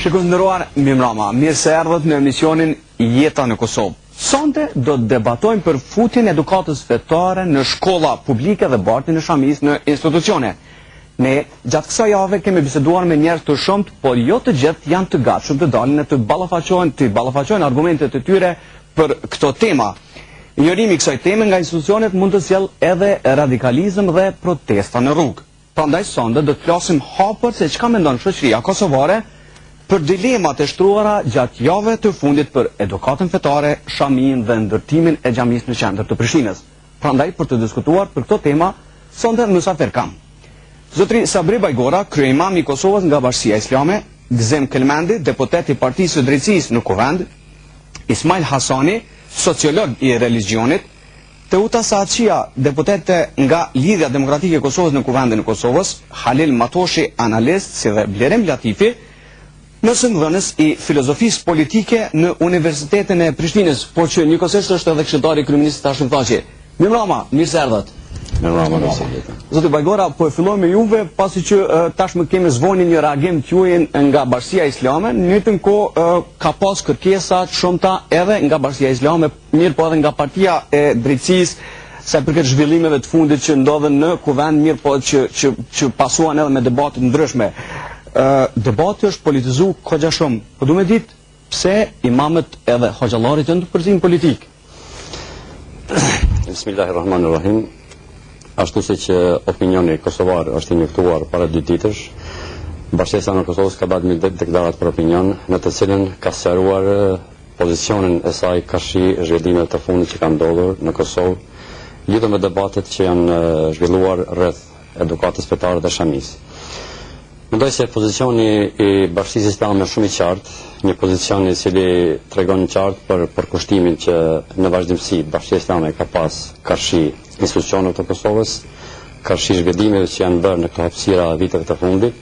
Shikoj nderuar, mirëmbrëma. Mirë se erdhët në emisionin Jeta në Kosovë. Sonte do të debatojmë për futjen e edukatës fetare në shkolla publike dhe bartin e Shamis në institucione. Ne gjatë kësaj jave kemi biseduar me njerëz të shumt, por jo të gjithë janë të gatshëm të dalin e të ballafaqojnë argumentet e tyre për këto tema. Njërimi i kësaj teme nga institucionet mund të sjellë edhe radikalizëm dhe protesta në rrugë. Prandaj sonde do të flasim hapër se çka mendon shoqëria kosovare për dilemat e shtruara gjatë javëve të fundit për edukatën fetare, Shamin dhe ndërtimin e xhamisë në qendër të Prishtinës. Prandaj për të diskutuar për këto tema, sonde mysafir kam Zotri Sabri Bajgora, kryeimam i Kosovës nga Bashkia Islame, Gzem Kelmendi, deputet i Partisë së Drejtësisë në Kuvend, Ismail Hasani, sociolog i religionit, Teuta Saaqia, deputete nga Lidhja Demokratike e Kosovës në Kuvendin e Kosovës, Halil Matoshi, analist, si dhe Blerem Latifi, mësimdhënës i filozofisë politike në Universitetin e Prishtinës, por që njëkohësisht është edhe këshilltari i kryeministit Hashim Thaçi. Mirëmbrëma, mirë se erdhët. Mirëmbrëma. Zoti Bajgora, po e filloj me juve, pasi që tashmë kemi zvonin një reagim të juaj nga Bashkia Islame, në njëjtën kohë ka pas kërkesa të shumta edhe nga Bashkia Islame, mirë po edhe nga Partia e Drejtësisë, sa i përket zhvillimeve të fundit që ndodhen në Kuvend, mirë po që pasuan edhe me debate të ndryshme. Debati është politizuar kogja shumë, po du me ditë pse imamët edhe hoxhallarit janë të përzihen politik. Bismillahirrahmanirrahim. Ashtu si që opinioni kosovar është i njoftuar para 2 ditësh, Bashkia Islame e Kosovës ka dalë një deklaratë për opinion, në të cilën ka sqaruar pozicionin e saj kashi zhvillimet të fundit që kanë ndodhur në Kosovë, lidhur me debatet që janë zhvilluar rreth edukatës fetare dhe Shamisë. Mendoj se pozicioni i Bashkisë Islame është shumë i qartë, një pozicion i cili tregon qartë për përkushtimin që në vazhdimsi Bashkia Islame ka pas karshi institucioneve të Kosovës, karshi zhvillimeve që janë bërë në këto hapësira viteve të fundit.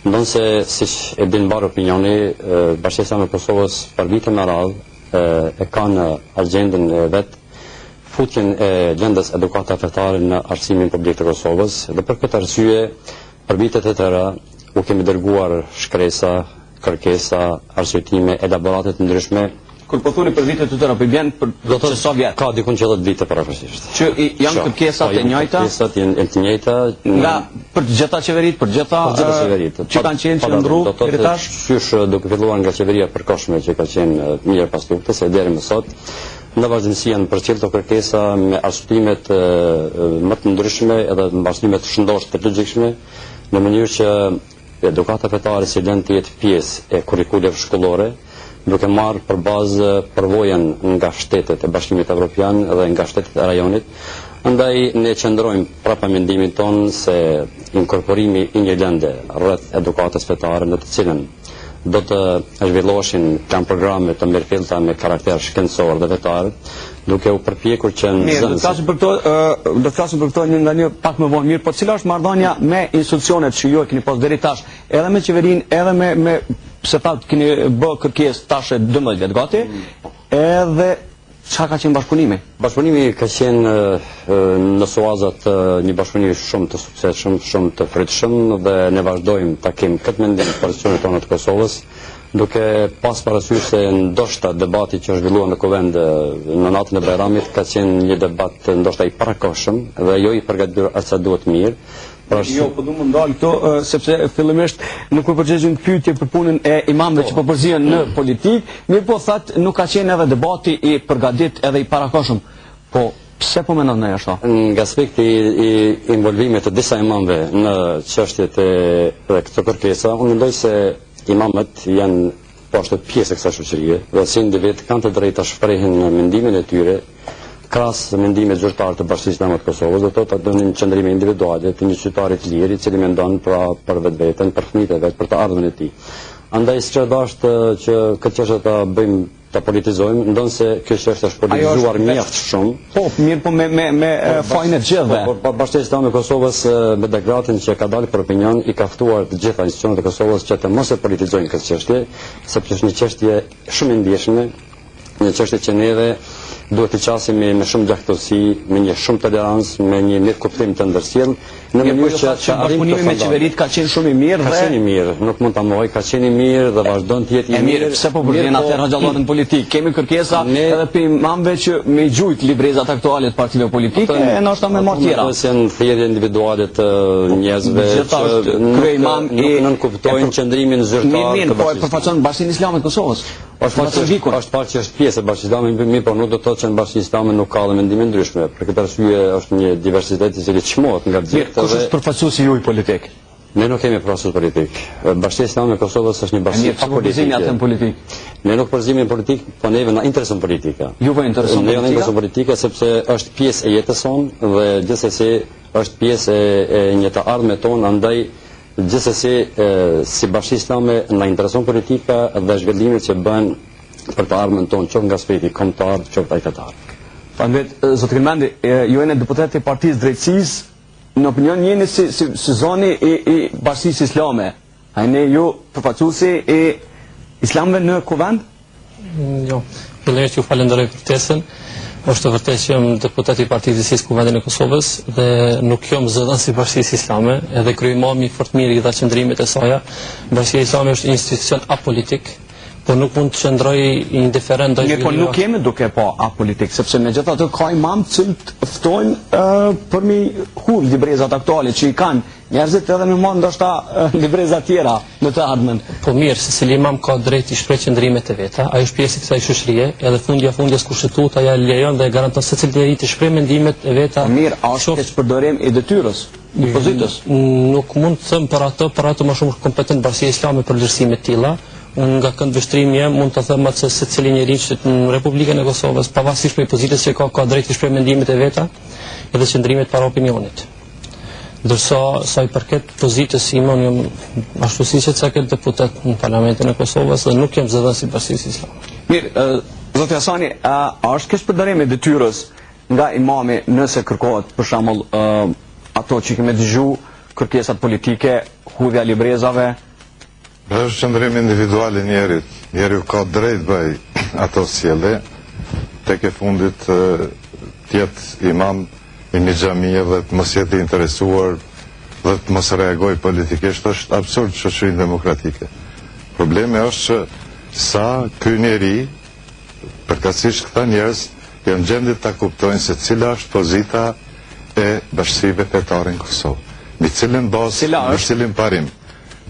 Ndonse, siç e din mbar opinioni, Bashkia Islame e Kosovës për vite me radhë e ka në agjendën e vet futjen e gjendës edukata fetare në arsimin publik të Kosovës, dhe për këtë arsye për vitet e tëra u kemi dërguar shkresa, kërkesa, arsyetime, elaborate të ndryshme. Kur po thoni për vitet të tëra, po vjen për sa vjet? Ka dikun që 10 vite parakoshtisht. Që janë kërkesat e njëjta? Kërkesat janë të njëjta nga për të gjitha qeveritë, për gjitha qeveritë që kanë qenë që ndru deri tash. Qysh duke filluar nga qeveria përkohshme që ka qenë mirë pas luftës e deri më sot. Në vazhdimsi janë përcjellë këto kërkesa me arsyetimet më të ndryshme edhe mbasime të shëndoshme të logjikshme, në mënyrë që edukata fetare si lënë të jetë pjesë e kurrikuleve shkollore, duke marrë për bazë përvojën nga shtetet e Bashkimit Evropian dhe nga shtetet e rajonit. Andaj ne qëndrojmë prapa mendimin tonë se inkorporimi i një lënde rreth edukatës fetare në të cilën do të zhvilloheshin plan programe të mirëfillta me karakter shkencor dhe vetar, duke u përpjekur që do të flasim për këto një nga një pak më vonë. Mirë, po cila është marrëdhënia me institucionet që ju e keni pas deri tash, edhe me qeverinë, edhe me pse thatë keni bë kërkesë tash 12 vjet gati, edhe çka ka qenë bashkëpunimi? Bashkëpunimi ka qenë në suazat një bashkëpunim shumë të suksesshëm, shumë të frytshëm, dhe ne vazhdojmë ta kemi këtë mendim pozicionet tona të Kosovës, duke pas parasysh se ndoshta debati që është zhvilluar në Kuvend në natën e Bajramit ka qenë një debat ndoshta i parakohshëm dhe jo i përgatitur as sa duhet mirë. Jo, po du më ndalë këto, sepse fillimisht nuk po përgjigjem pyetje për punën e imamëve që po përzihen në politikë, mirë po thatë nuk ka qenë edhe debati i përgatitur edhe i parakohshëm. Po pse po mendon ne ashtu? Nga aspekti i involvimit të disa imamëve në çështjet e këto kërkesa, unë mendoj se imamët janë ashtu pjesë e kësaj shoqërie dhe si individ kanë të drejtë ta shprehin mendimin e tyre krahas mendimit zyrtar të Bashkisë Islame të Kosovës, do të thotë në qëndrime individuale të një qytetari të lirë i cili mendon për vetveten, për fëmijët e vet, për të ardhmen e tij. Andaj s'ka dashur që këtë çështje ta bëjmë, ta politizojmë, ndonse kjo çështje është politizuar mjaft shumë. Po, mirë po me fajin e gjithëve. Bashkia Islame e Kosovës me dekretën që ka dalë për opinion i ka ftuar të gjitha institucionet e Kosovës që të mos e politizojnë këtë çështje, sepse është një çështje shumë e ndjeshme, një çështje që neve duhet të qasimi me shumë gjaktësi, me një shumë tolerancë, me një kuptim të ndërsjellë, në mënyrë që bashkëpunimi me qeverit ka qenë shumë i mirë ka qenë i mirë, nuk mund ta mohoj, ka qenë i mirë dhe vazhdon të jetë i mirë. Pse po përgjigjen atëherë xhallatën politik? Kemi kërkesa edhe për imamëve që me gjujt librezat aktuale të partive politike, e ndoshta me marrë tjera. Ose janë thjerrje individuale të njerëzve që nuk nënkuptojnë qëndrimin zyrtar të bashkisë. Po e përfaqëson Bashkinë Islame të Kosovës. Është parë që është pjesë e Bashkisë Islame, mirë, por nuk do të thotë që në Bashkinë Islame nuk ka mendime ndryshme. Për këtë arsye është një diversitet i cili çmohet nga gjithë. Kush është përfaqësuesi juaj politik? Ne nuk kemi përfaqësues politik. Bashkia Islame e Kosovës është një bashki apolitike. Ne nuk përzimi politik, po neve na intereson politika. Juve intereson politika? Ne na intereson politika sepse është pjesë e jetës sonë dhe gjithsesi është pjesë e një të ardhme tonë, andaj gjithsesi si Bashkia Islame na intereson politika dhe zhvillimet që bën për të ardhmen tonë, qoftë nga aspekti kombëtar, qoftë ajkatar. Faleminderit, zot Kelmendi, ju jeni deputet i Partisë Drejtësisë. Në opinion jeni si zoni i Bashkisë Islame. A jeni ju përfaqësuesi i Islamëve në Kuvend? Jo, fillimisht ju falenderoj për ftesën. Është vërtet që jam deputet i Partisë Drejtësisë Kuvendit të Kosovës dhe nuk jam zëdhës i Bashkisë Islame, edhe kryemami fort mirë i dha qëndrimet e saj. Bashkia Islame është institucion apolitik, po nuk mund të qëndroj indiferent ndaj zhvillimit. Po nuk jemi duke po apolitik, sepse megjithatë ka imam që ftojnë për mi hudh librezat aktuale që i kanë njerëzit edhe me marrë ndoshta libreza tjera në të ardhmen. Po mirë, secili imam ka drejt i shpreh qëndrimet e veta, ai është pjesë e kësaj shoqërie, edhe fundjes kushtetuta ja lejon dhe garanton secili njeri të shpreh mendimet e veta. Mirë, a është keqpërdorim i detyrës, i pozitës? Nuk mund të them për ato më shumë kompetent Bashkia Islame për vlerësime të tilla. Unë nga kënd vështrimi mund të them se secili njeri që në Republikën e Kosovës, pavarësisht prej pozitës që ka drejt të shpreh mendimet e veta edhe qëndrimet para opinionit. Ndërsa sa i përket pozitës imon jam ashtu siç e cakët deputet në Parlamentin e Kosovës dhe nuk jam zëdhës i Bashkisë Islame. Mirë, zoti Hasani, a është keqpërdorim i detyrës nga imami nëse kërkohet për shembull ato që kemi dëgjuar kërkesat politike, hudhja librezave? Është qëndrim individual i njerit. Njeriu ka drejt bëj ato sjellje, tek e fundit tjetë imam i një xhamie dhe të mos jetë interesuar dhe të mos reagoj politikisht, është absurd shoqërinë demokratike. Problemi është që sa ky njeri, përkatësisht këta njerëz, janë gjendje ta kuptojnë se cila është pozita e bashkësive fetare në Kosovë. Mbi cilën bazë, mbi cilin parim.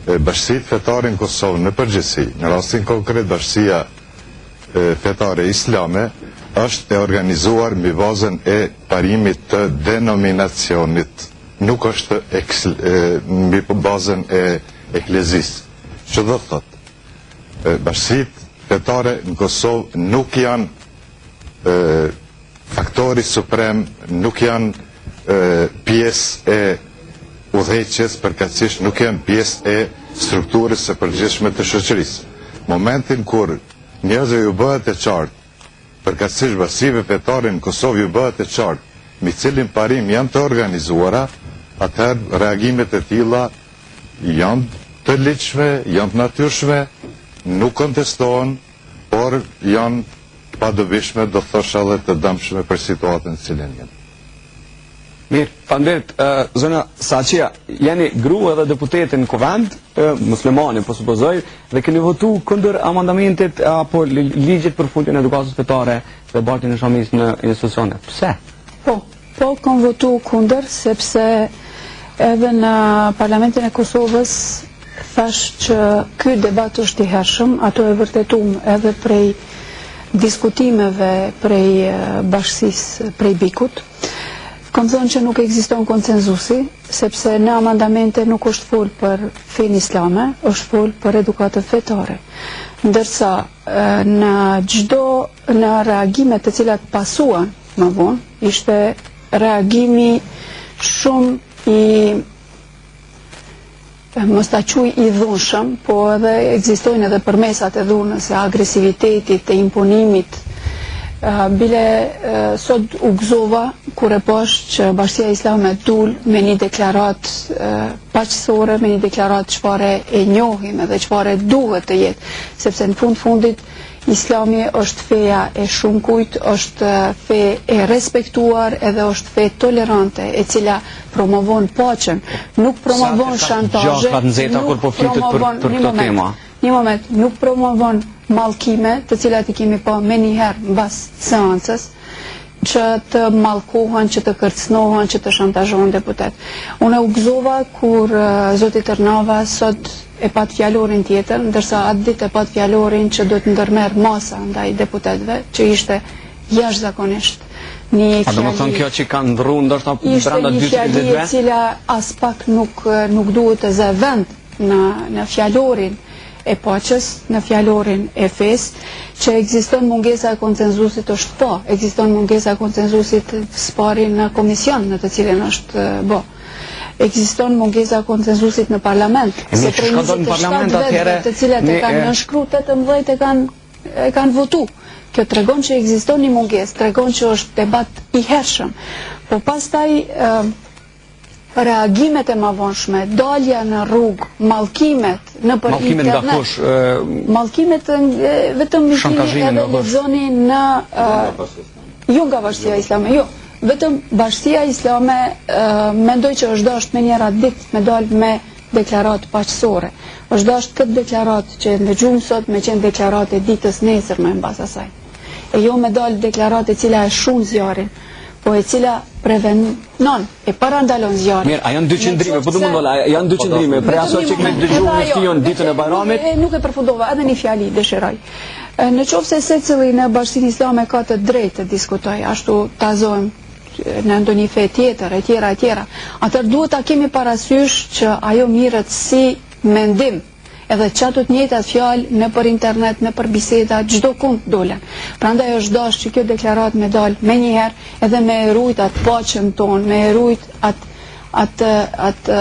Bashkësitë fetare në Kosovë në përgjithësi, në rastin konkret bashkësia fetare islame, është e organizuar mbi bazën e parimit të denominacionit, nuk është mbi bazën e eklezisë. Që do thotë, bashkësitë fetare në Kosovë nuk janë faktori suprem, nuk janë pjesë e udhëheqjes, përkatësisht nuk janë pjesë e strukturës së përgjithshme të shoqërisë. Momentin kur njerëzve ju bëhet e qartë, përkatësisht bashkësive fetare në Kosovë ju bëhet e qartë mbi cilin parim janë të organizuara, atëherë reagimet e tilla janë të ligjshme, janë të natyrshme, nuk kontestohen, por janë padobishme, do thosha edhe të dëmshme për situatën në cilën jemi. Mirë, faleminderit, zona Saqia, jeni grua dhe deputete në Kuvend, muslimani po supozoj, dhe keni votu kundër amandamentit apo ligjit për fundin e edukatës fetare dhe bartjen e shamisë në institucione. Pse? Po kam votu kundër sepse edhe në Parlamentin e Kosovës thash që ky debat është i hershëm, ato e vërtetum edhe prej diskutimeve prej bashkësisë prej Bikut. Kam thënë që nuk ekziston konsenzusi, sepse në amandamente nuk është folë për fenë islame, është folë për edukatën fetare. Ndërsa në reagimet të cilat pasuan më vonë, ishte reagimi shumë i mos ta quaj i dhunshëm, po edhe ekzistojnë edhe përmesat e dhunës, e agresivitetit, e imponimit Bile sot u gëzova kur e pash që Bashkia Islame dul me një deklarat paqësore, me një deklarat çfarë e njohim edhe çfarë duhet të jetë, sepse në fundit Islami është feja e shumkujt, është fe e respektuar edhe është fe tolerante e cila promovon paqen, nuk promovon shantazhe, një moment, nuk promovon mallkime, të cilat i kemi pa me njëherë mbas seancës, që të mallkohen, që të kërcënohen, që të shantazhohen deputet. Unë u gëzova kur zoti Tërnava sot e pat fjalorin tjetër, ndërsa atë ditë e pat fjalorin që do të ndërmerr masa ndaj deputetëve, që ishte jashtëzakonisht një fjali. A do të thonë kjo që ka ndrru ndoshta brenda 42? Ishte një fjali e cila as pak nuk duhet të zë vend në fjalorin e paqes, në fjalorin e fes, që ekziston mungesa e konsenzusit është po, ekziston mungesa e konsenzusit spari në komision në të cilën është bo. Ekziston mungesa e konsenzusit në parlament, se prej 27 vetëve të cilat e kanë nënshkru 18 e kanë votu. Kjo tregon që ekziston një mungesë, tregon që është debat i hershëm. Po pastaj reagimet e mavonshme, dalja në rrugë, mallkimet në për internet, mallkimet vetëm edhe lexoni në jo nga Bashkia Islame, jo, vetëm Bashkia Islame mendoj që është dashur me njëra ditë me dal me deklaratë paqësore. Është dashur këtë deklaratë që ndëgjojmë sot me qenë deklaratë e ditës nesërme mbas asaj. E jo me dal deklaratë e cila e shun zjarin, po e cila prevenon e parandalon zjarrin. Mirë, a janë dy qëndrime, po të mundolla, janë dy qëndrime, për aso që kemi dëgjuar në studion ditën e Bajramit. Nuk e përfundova, edhe një fjali dëshiroj. Në qoftë se secili në Bashkinë Islame ka të drejtë të diskutoj, ashtu tazojmë në ndonjë fe tjetër, e tjera, atëherë duhet ta kemi parasysh që ajo mirët si mendim. Edhe qatë të njëjtat fjalë në për internet, në për biseda, çdo kund dolen. Prandaj është dashur që kjo deklaratë me dal me njëherë edhe me rujt atë paqen tonë, me rujt atë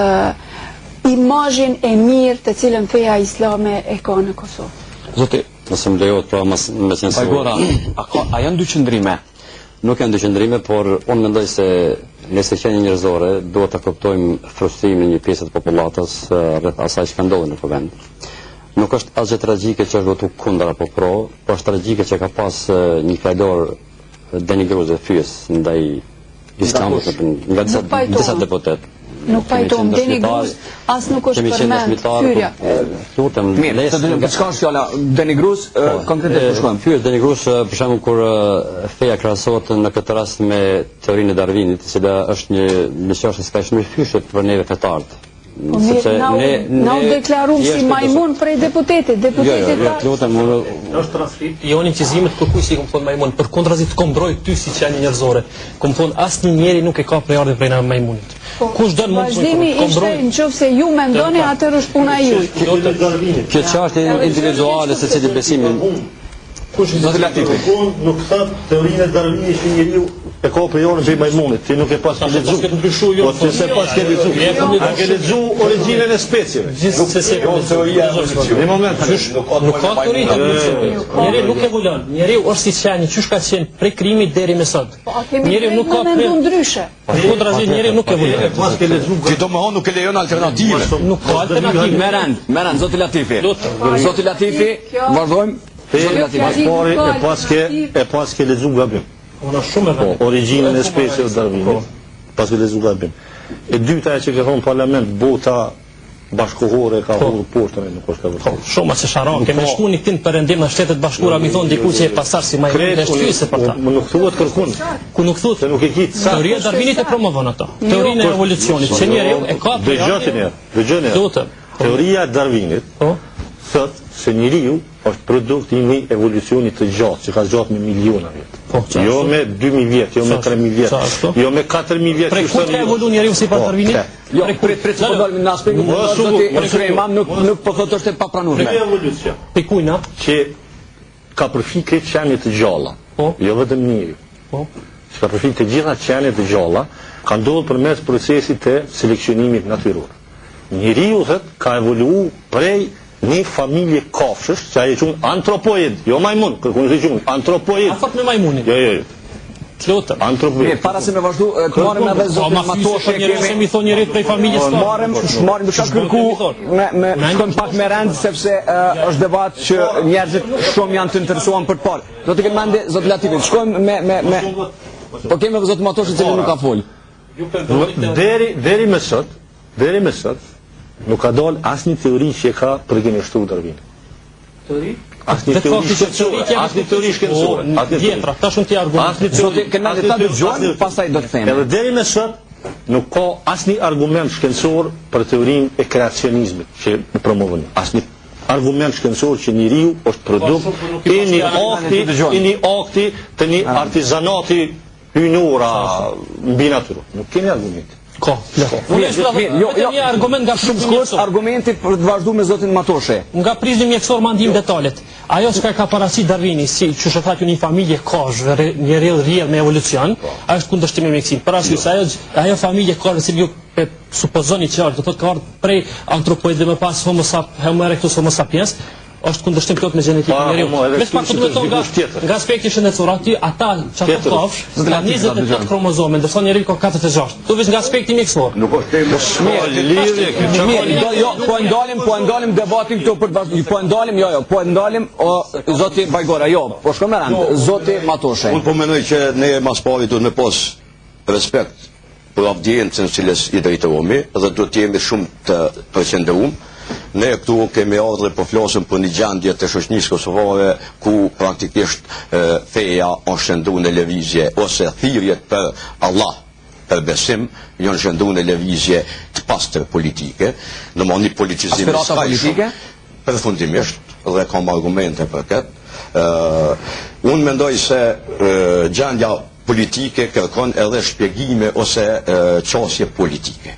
imazhin e mirë të cilën feja islame e ka në Kosovë. Zoti, nëse më lejohet pra me qenë Bajgora, a janë dy qëndrime? Nuk janë dy qëndrime, por unë mendoj se nëse qenie njerëzore, duhet ta kuptojmë frustrimin e një pjesë të popullatës rreth asaj që ka ndodhur në vend. Nuk është asgjë tragjike që është votu kundër apo pro, por është tragjike që ka pas një fjalor denigrues dhe fyes ndaj islamit nga disa deputet. Nuk pajtojmë denigrues, as nuk është përmend hyrja. Mirë, të çka është fjala denigrues, konkretisht po shkojmë. Fyes denigrues për shembull kur feja krahasohet në këtë rast me teorinë e Darwinit, e cila është një misiosh e skajshme fyshë për neve fetarët. Na u deklaruam si majmun prej deputetit. Është transkript, jo një qizimet kërkuj si kom thonë majmun, për kontrazi të kom broj ty si që janë njerëzore. Kom thonë asë një njeri nuk e ka prej ardhe prej në majmunit. Kush do në mund të vazhdimi ishte nëse ju mendoni atëherë është puna juaj. Kjo çështje individuale se cili besimin. Kush do të latifi? Nuk thot teorinë e Darwinit që njeriu e ka prej orën prej majmunit, ti nuk e pas ke lexuar. Po ti se pas ke lexuar. A ke lexuar origjinën e specieve? Gjithsesi teoria e evolucionit. Në moment nuk ka teori të evolucionit. Njeriu nuk evolon. Njeriu është si qeni, çysh ka qenë prej krimit deri më sot. Njeriu nuk ka ndryshe. Kontrazi njeriu nuk evolon. Pas ke lexuar. Ti domethënë nuk e lejon alternative. Nuk ka alternativë. Merran, zoti Latifi. Zoti Latifi, vazhdojmë. E pas ke lexuar gabim. Unë shumë e vërtetë. Origjinën e specieve të Darwinit. Pas ke lexuar gabim. E dyta që ka thonë parlament, bota bashkohore ka hurë poshtë nuk është ka vërtetë. Shumë se sharon, kemë shkuar në këtë perëndim në Shtetet Bashkuara, mi thon diku që e pasar si më e shtyse për ta. Nuk thuhet kërkun. Ku nuk thuhet se nuk e kit sa. Teoria e Darwinit e promovon ato. Teorinë e evolucionit, që njeriu e ka. Dëgjoni. Teoria e Darwinit thot se njeriu është produkt i një evolucioni të gjatë, që ka zgjatë me miliona vjet. Jo me 2000 vjet, jo me 3000 vjet, jo me 4000 vjet. Prej ku ka evoluar njeriu sipas Darwinit? Jo, prit po dalim në aspektin zoti Imam nuk po thotë është e papranueshme. Kjo evolucion. Pikujna Që ka përfit këtë qenie të gjalla, jo vetëm njeriu. Që ka përfit të gjitha qenie të gjalla, ka ndodhur përmes procesit të seleksionimit natyror. Njeriu ka evoluar prej një familje kafshësh, që aje qunë antropoid, jo majmun, kërkun që qunë antropoid. A thot me majmunin? Jo. Lutëm. Antropoid. Para se me vazhdu, të marrim edhe zotin Matoshe, se mi thonë njërit prej familjes tonë. Marrim duke kërku me shkojmë pak me rend, sepse është debat që njerëzit shumë janë të interesuar për të parë. Do të kemë mende zotë Latifit, shkojmë me po kemi me zotin Matoshe që nuk ka folë. Deri me sot, nuk ka dalë asnjë teori që e ka përgjigjështuar Darwini. Teori? Asnjë teori shkencore. Vjetra, tash unë ti argument. Zotë kemë ta dëgjojmë, pastaj do të themi. Edhe deri me sot nuk ka asnjë argument shkencor për teorinë e kreacionizmit që e promovon. Asnjë argument shkencor që njeriu është produkt i një akti të një artizanati hynora mbi natyrë. Nuk kemi argument. Ka. Një argument nga shumë shkurt, argumenti për të vazhduar me zotin Matoshe. Nga prizmi mjekësor ma ndim detalet. Ajo që ka parasit Darwini, si që shëthat një familje kashë, një rrëll me evolucion, ajo është kundërshtim me mjekësin. Për arsye se ajo familje kashë, si ju supozoni qartë, do të ka ardhur prej antropoid dhe më pas Homo erectus Homo sapiens, është kundërshtim plot me gjenetikën e njeriu. Vetë pak do të thonë nga aspekti shëndetësor, aty ata çfarë kafsh, ka 28 kromozome, ndërsa njeriu ka 46. Tu vetë nga aspekti mjekësor. Nuk është temë lidhje Jo, po ndalim debatin këtu për bashkë. Po ndalim zoti Bajgora, po shkojmë me rand. Zoti Matoshe. Unë po mendoj që ne mas pari duhet me pas respekt për audiencën cilës i drejtohemi dhe duhet të jemi shumë të përqendruar. Ne këtu kemi ardhur po flasim për një gjendje të shoqënisë kosovare ku praktikisht feja është shënduar në lëvizje ose thirrjet për Allah, për besim, janë shënduar në lëvizje të pastër politike, në një politizim politike përfundimisht dhe kam argumente për këtë. Unë mendoj se gjendja politike kërkon edhe shpjegime ose qasje politike.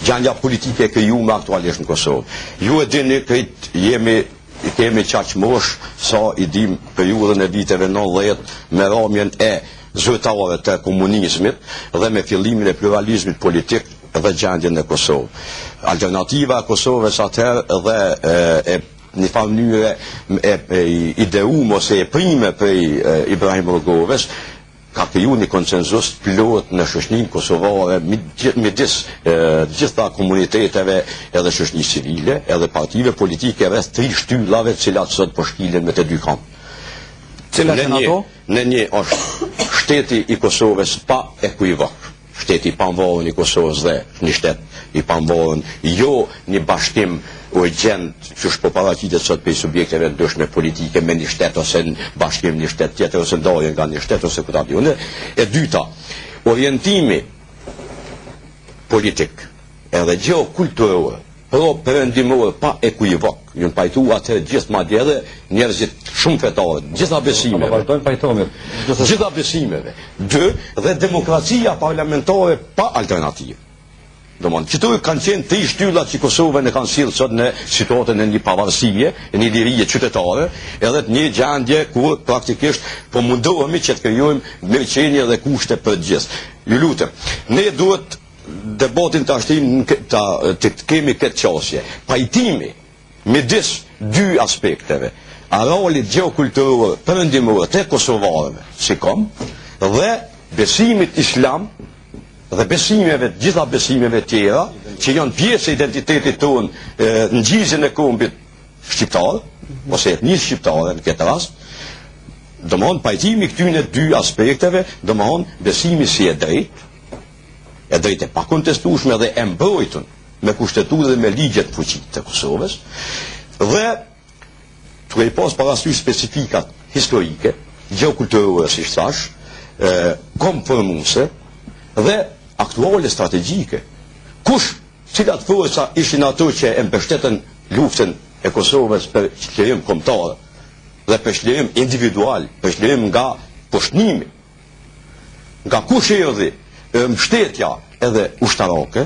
Gjendja politike krijuar aktualisht në Kosovë. Ju e dini kemi qaq mosh sa i dim periudhën e viteve 90 me rrëmjen e zyrtarëve të komunizmit dhe me fillimin e pluralizmit politik dhe gjendjen e Kosovë. Alternativa e Kosovës atëherë dhe një farë mënyre ideume ose e prime prej Ibrahim Rugovës ka kriju një konsenzus plot në shoqërinë kosovare midis gjitha komuniteteve edhe shoqërisë civile edhe partive politike rreth 3 shtyllave të cilat sot po shkilen me të dy kamp. Në një është shteti i Kosovës pa ekuivok, shteti i pavarur i Kosovës dhe një shtet i pavarur, jo një bashkim urgjent që është po paraqitet sot për subjekteve ndryshme politike me një shtet ose në bashkim një shtet tjetër ose ndarje nga një shtet ose këtë aty. E dyta, orientimi politik edhe gjeokulturor, perëndimor pa ekuivok, ju pajtu atë gjithë madje edhe njerëzit shumë fetarë, gjitha besimeve. 2 dhe demokracia parlamentare pa alternativë. Qëtu kanë qenë 3 shtyllat që Kosovën e kanë sjellë sot në situatën e një pavarësie, e një lirije qytetare, edhe të një gjendje ku praktikisht po mundohemi që të krijojmë mirëqenie dhe kushte për të gjithë. Ju lutem, ne duhet debatin të kemi këtë qasje. Pajtimi midis 2 aspekteve, arealit gjeokulturor perëndimor të kosovarëve, si kom, dhe besimit islam dhe besimeve, gjitha besimeve tjera, që janë pjesë e identitetit tonë në gjizjen e kombit shqiptar, ose etnisë shqiptare në këtë rast, domthon pajtimi këtyre 2 aspekteve, domthon besimi si e drejtë e pakontestueshme dhe e mbrojtur me kushtetutë dhe me ligjet fuqit të Kosovës, dhe duke i pas parasysh specifikat historike, gjeokulturore, si thash, konformuese dhe aktuale strategjike. Cilat forca ishin ato që e mbështetën luftën e Kosovës për çlirim kombëtar dhe për çlirim individual, për çlirim nga poshtnimi. Nga kush erdhi mbështetja edhe ushtarake,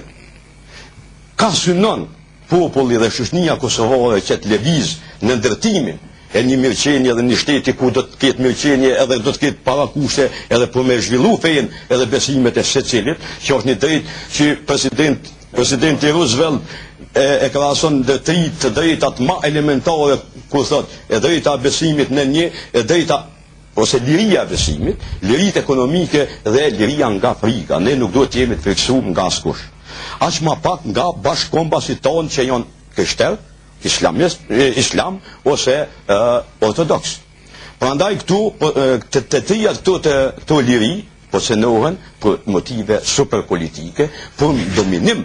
ka synon populli dhe shoqënia kosovare që të lëviz në ndërtimin e një mirëqenie dhe një shteti ku do të ketë mirëqenie edhe do të ketë parakushte edhe për me zhvillu fejen edhe besimet e secilit, që është një drejtë që presidenti Roosevelt e krahason të drejtat më elementare, ku thot, e drejta e besimit në një, e drejta ose liria e besimit, lirit ekonomike dhe liria nga frika. Ne nuk duhet të jemi të friksuar nga askush. Aq më pak nga bashkëkombasit tonë që janë krishterë, islam ose ortodoks. Prandaj këtu të trija këto liri posenohen për motive superpolitike, për dominim.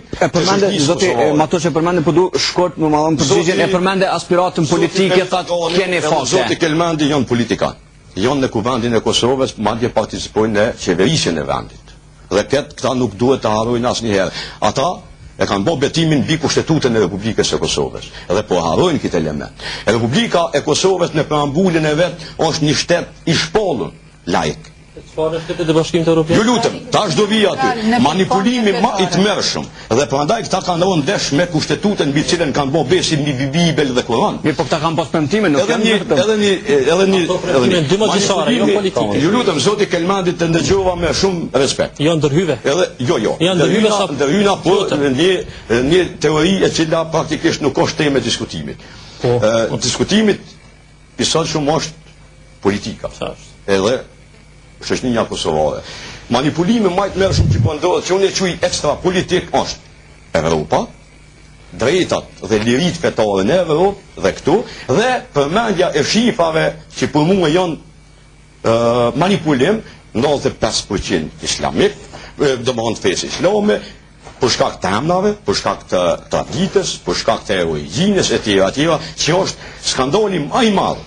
Zoti Matoshi përmende, po du shkurt më marrën përgjigjen, e përmende aspiratën politike, thatë keni fase. Zoti Kelmendi janë politikanë. Janë në kuvendin e Kosovës, madje participojnë në qeverisjen e vendit. Dhe këta nuk duhet të harrojnë asnjëherë. Ata e kanë bërë betimin mbi kushtetutën e Republikës së Kosovës. Dhe po harrojnë këtë element. Republika e Kosovës në preambulin e vet është një shtet i shpollur, laik. Çfarë shtetet e Bashkimit Evropian? Ju lutem, tash do vi aty. Manipulimi më i tmerrshëm. Dhe prandaj këta kanë rënë ndesh me kushtetutën mbi cilën kanë bërë besim mbi Bibël dhe Kur'an. Mirë, po këta kanë pas premtime, nuk janë edhe një dy magjistarë, jo politikë. Ju lutem, zoti Kelmandi, të ndëgjova me shumë respekt. Jo ndërhyve. Edhe jo. Janë ndërhyna po një teori e cila praktikisht nuk është temë e diskutimit. Diskutimit i sotshëm është politika. Edhe shoqënia kosovare. Manipulimi më i tmerrshëm që po ndodhet, që unë e quaj ekstra politik, është Evropa, drejtat dhe liritë fetare në Evropë dhe këtu, dhe përmendja e shifrave që për mua janë manipulim, 95% islamik, domethënë fesë islame, për shkak të emrave, për shkak të traditës, për shkak të origjinës etj, që është skandali më i madh.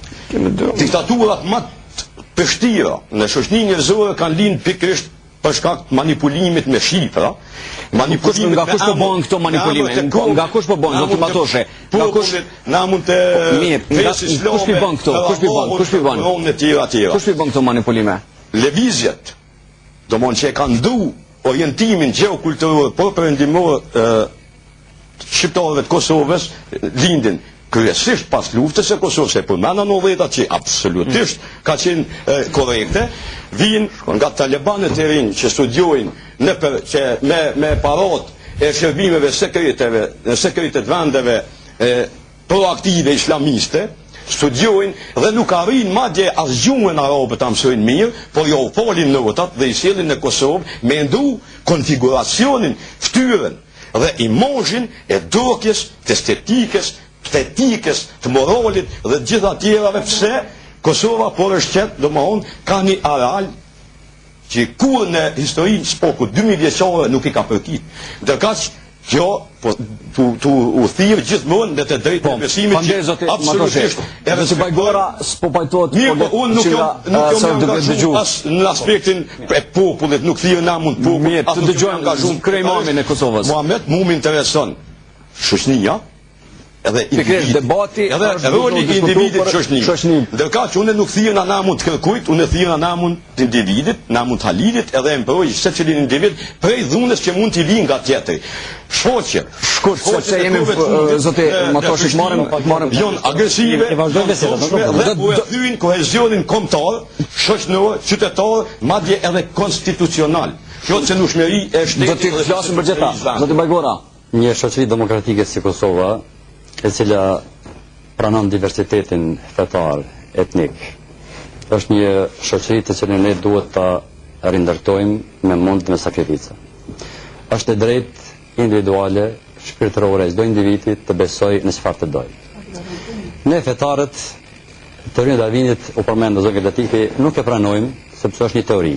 Diktaturat më pështira në shoqërinë njerëzore kanë lind pikërisht për shkak të manipulimit me shifra. Nga kush po bën këto manipulime? Nga kush po bën, zoti Matoshi? Nga kush na mund të kush i bën këto? Kush i bën këto manipulime? Lëvizjet, domthonjë që kanë ndu orientimin gjeokulturor por perëndimor shqiptarëve të Kosovës, lindin kryesisht pas luftës e Kosovës, e përmena 90-at që absolutisht ka qenë korrekte, vinë nga talibanët e rinj që studiojnë me parat e shërbimeve sekretet vendeve proaktive islamiste, studiojnë dhe nuk arrin madje as gjuhën arabe ta mësojnë mirë, por jo folin notat dhe i sjellin në Kosovë me ndu konfiguracionin, ftyrën dhe imazhin e dukjes, të estetikës, të etikës, të moralit dhe gjitha tjerave. Pse Kosova por është qetë, domethënë ka një areal që kur në historinë spoku 2000 vjeçare nuk i ka përkit. Ndërkaq kjo tu u thirr gjithmonë në të drejtën e besimit që absolutisht edhe se Bajgora s'po pajtohet. Unë nuk jam as në aspektin e popullit, nuk thirr namun popullit. Të dëgjojmë kryeministrin e Kosovës. Muhamet, mua më intereson shoqënia, edhe debati, edhe roli i individit shoqëni. Ndërkaq që unë nuk thirr namun të kërkujt, unë thirr namun të individit, namun të halidit, edhe e mbroj secilin individ prej dhunës që mund t'i vinë nga tjetri. Shkoqe, se jemi zoti Matoshi marrim jon agresive, dhe u thyn kohezionin kombëtar, shoqënor, qytetar, madje edhe konstitucional. Kjo cenushmëri e shtetit. Do të flasim për gjitha. Zoti Bajgora, një shoqëri demokratike si Kosova, e cila pranon diversitetin fetar, etnik, është një shoqëri të cilën ne duhet ta rindërtojmë me mund me sakrificë. Është e drejtë individuale, shpirtërore, çdo individi të besojë në çfarë të dojë. Ne fetarët, teorinë e Darwinit u përmend zoti Gatiki, nuk e pranojmë sepse është një teori.